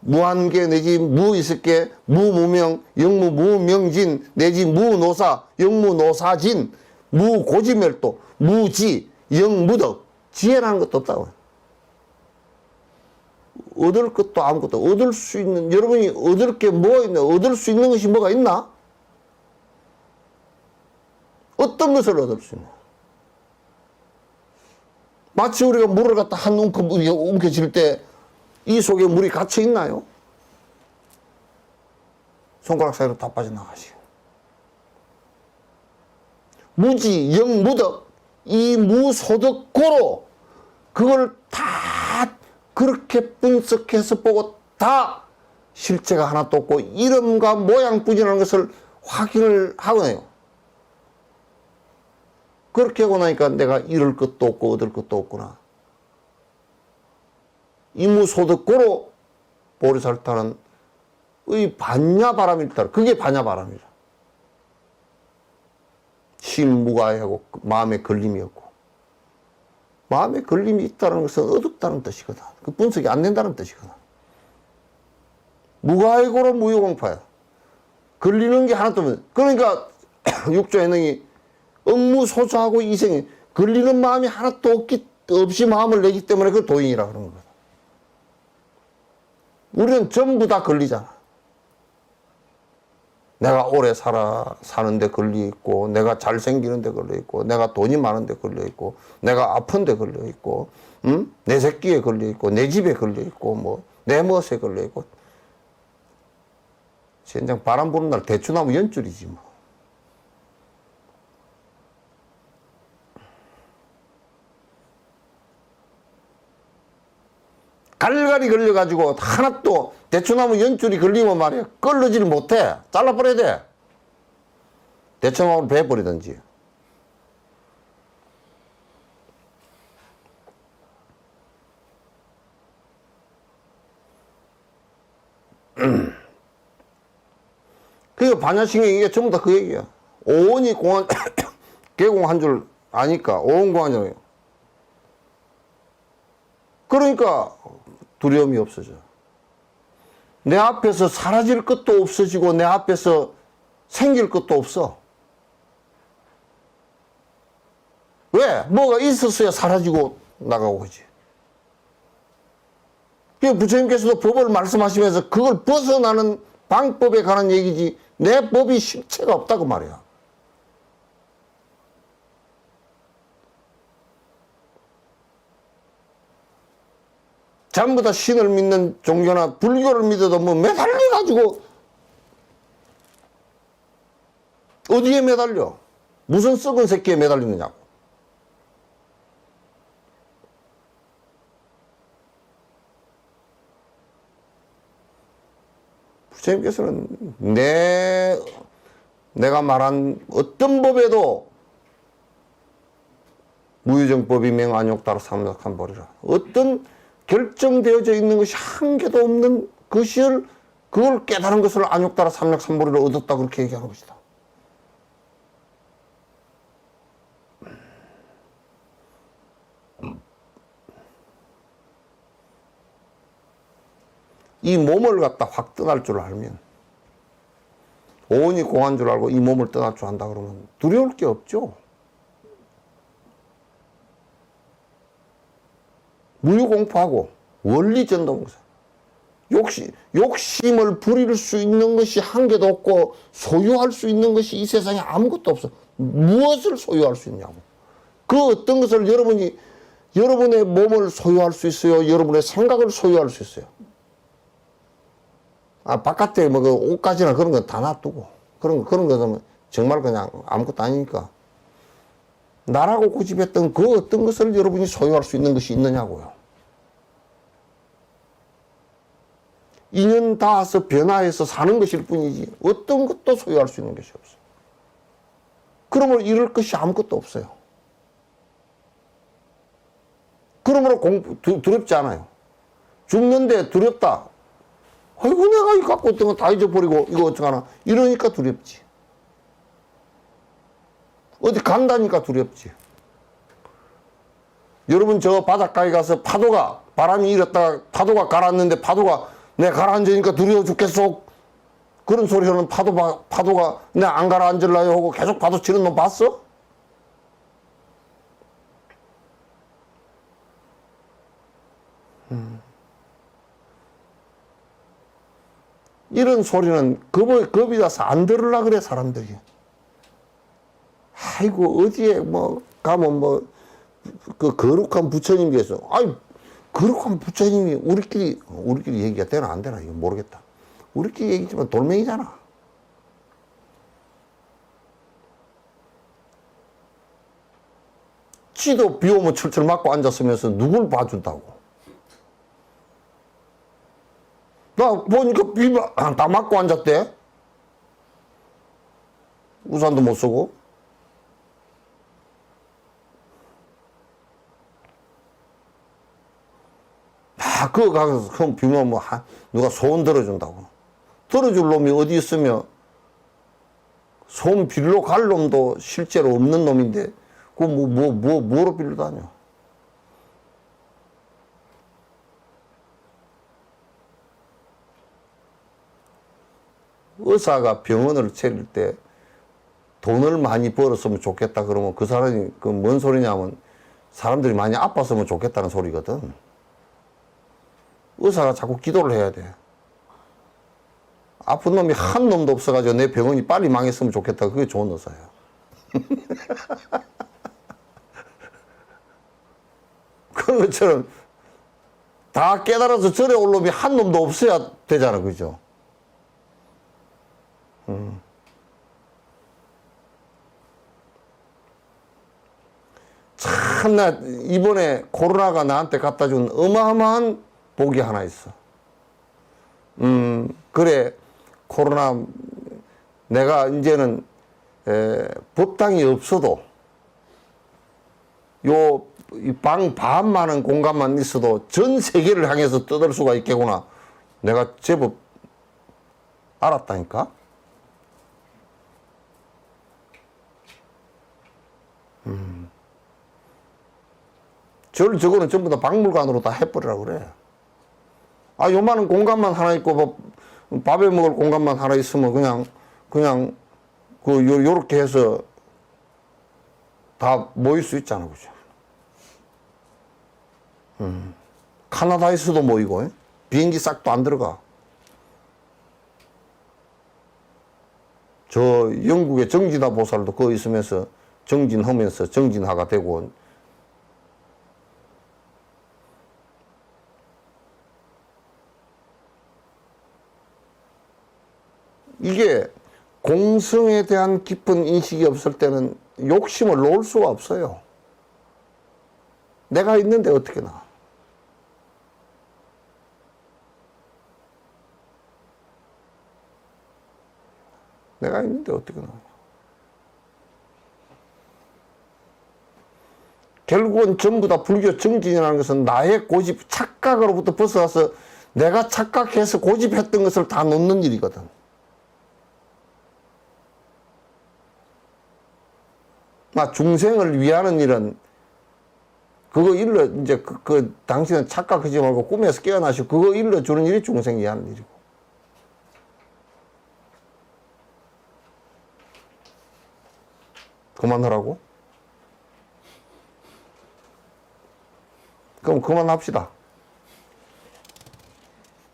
무한계 내지 무이습계 무무명 영무 무명진 내지 무노사 영무노사진 무고지멸도 무지 영무덕 지혜라는 것도 없다고. 얻을 것도 아무것도 얻을 수 있는 여러분이 얻을 게 뭐가 있나 얻을 수 있는 것이 뭐가 있나? 어떤 것을 얻을 수 있나? 마치 우리가 물을 갖다 한 움켜쥘 때 이 속에 물이 갇혀 있나요? 손가락 사이로 다 빠져나가시고. 무지, 영무덕, 이 무소득고로 그걸 다 그렇게 분석해서 보고 다 실체가 하나도 없고 이름과 모양뿐이라는 것을 확인을 하거든요. 그렇게 하고 나니까 내가 잃을 것도 없고 얻을 것도 없구나. 이무소득고로 보리살타는 의 반야바람이 따라 그게 반야바람이라. 실무가하고 마음에 걸림이 없고 마음에 걸림이 있다는 것은 어둡다는 뜻이거든. 그 분석이 안 된다는 뜻이거든. 무가해고로 무효공파야. 걸리는 게 하나도 없는. 그러니까 육조해능이 억무소소하고 이생이 걸리는 마음이 하나도 없이 마음을 내기 때문에 그걸 도인이라 그러는 거다. 우리는 전부 다 걸리잖아. 내가 오래 사는데 걸려있고, 내가 잘생기는데 걸려있고, 내가 돈이 많은데 걸려있고, 내가 아픈데 걸려있고, 내 새끼에 걸려있고, 내 집에 걸려있고, 내 멋에 걸려있고. 젠장 바람 부는 날 대추나무 연줄이지 뭐. 갈갈이 걸려가지고 하나도 대추나무 연줄이 걸리면 말이야 끌러지를 못해. 잘라버려야 돼. 대추나무를 베어버리든지. 그게 반야신경 이게 전부 다 그 얘기야. 오온이 공한 개공한 줄 아니까 오온공한이에요. 그러니까 두려움이 없어져. 내 앞에서 사라질 것도 없어지고 내 앞에서 생길 것도 없어. 왜? 뭐가 있었어야 사라지고 나가고 그지. 부처님께서도 법을 말씀하시면서 그걸 벗어나는 방법에 관한 얘기지 내 법이 실체가 없다고 말이야. 전부 다 신을 믿는 종교나 불교를 믿어도 매달려가지고 어디에 매달려? 무슨 썩은 새끼에 매달리느냐고. 부처님께서는 내가 말한 어떤 법에도 무유정법이 맹안욕따라 삼lak한 벌이라. 어떤 결정되어져 있는 것이 한 개도 없는 것을 그걸 깨달은 것을 안욕따라 삼lak삼보리를 얻었다 그렇게 얘기하는 것이다. 이 몸을 갖다 확 떠날 줄 알면 오온이 공한 줄 알고 이 몸을 떠날 줄 안다 그러면 두려울 게 없죠. 무유공포하고 원리전동사. 욕심을 부릴 수 있는 것이 한 개도 없고 소유할 수 있는 것이 이 세상에 아무것도 없어. 무엇을 소유할 수 있냐고. 그 어떤 것을 여러분의 몸을 소유할 수 있어요. 여러분의 생각을 소유할 수 있어요. 바깥에 그 옷가지나 그런 건 다 놔두고 그런 것은 정말 그냥 아무것도 아니니까. 나라고 고집했던 그 어떤 것을 여러분이 소유할 수 있는 것이 있느냐고요. 인연 닿아서 변화해서 사는 것일 뿐이지 어떤 것도 소유할 수 있는 것이 없어. 그러므로 이럴 것이 아무것도 없어요. 그러므로 두렵지 않아요. 죽는데 두렵다. 아이고 내가 이거 갖고 있던 거 다 잊어버리고 이거 어떡하나. 이러니까 두렵지. 어디 간다니까 두렵지. 여러분 저 바닷가에 가서 파도가 바람이 일었다가 파도가 가라앉는데 파도가 내 가라앉으니까 두려워 죽겠어. 그런 소리 하는 파도가 내 안 가라앉을라요 하고 계속 파도 치는 놈 봤어? 이런 소리는 겁이 나서 안 들으려 그래 사람들이. 아이고 어디에 뭐 가면 뭐 그 거룩한 부처님께서 아이 거룩한 부처님이 우리끼리 얘기가 되나 안 되나 이거 모르겠다. 우리끼리 얘기지만 돌멩이잖아. 지도 비 오면 철철 맞고 앉았으면서 누굴 봐준다고. 나 보니까 비 다 맞고 앉았대. 우산도 못 쓰고. 그거 가서 그럼 비면 뭐 누가 소원 들어준다고. 들어줄 놈이 어디 있으며 소원 빌러 갈 놈도 실제로 없는 놈인데 그거 뭐로 빌러 다녀. 의사가 병원을 차릴 때 돈을 많이 벌었으면 좋겠다 그러면 그 사람이 그 뭔 소리냐면 사람들이 많이 아팠으면 좋겠다는 소리거든. 의사가 자꾸 기도를 해야 돼. 아픈 놈이 한 놈도 없어가지고 내 병원이 빨리 망했으면 좋겠다. 그게 좋은 의사야. 그런 것처럼 다 깨달아서 절에 올 놈이 한 놈도 없어야 되잖아. 그죠? 참나 이번에 코로나가 나한테 갖다 준 어마어마한 복이 하나 있어. 그래 코로나 내가 이제는 법당이 없어도 요 방 반만한 공간만 있어도 전 세계를 향해서 떠들 수가 있겠구나. 내가 제법 알았다니까. 저거는 전부 다 박물관으로 다 해버리라고 그래. 아, 요만한 공간만 하나 있고, 뭐, 밥에 먹을 공간만 하나 있으면 요렇게 해서 다 모일 수 있잖아, 그죠? 카나다에서도 모이고, 비행기 싹도 안 들어가. 저 영국의 정진화 보살도 거기 있으면서 정진하면서 정진화가 되고, 이게 공성에 대한 깊은 인식이 없을 때는 욕심을 놓을 수가 없어요. 내가 있는데 어떻게 나? 내가 있는데 어떻게 나? 결국은 전부 다 불교 정진이라는 것은 나의 고집, 착각으로부터 벗어나서 내가 착각해서 고집했던 것을 다 놓는 일이거든. 중생을 위하는 일은 그거 이제 당신은 착각하지 말고 꿈에서 깨어나시고 그거 일러주는 일이 중생이 하는 일이고. 그만하라고? 그럼 그만합시다.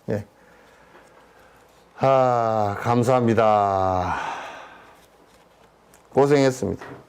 예. 감사합니다. 고생했습니다.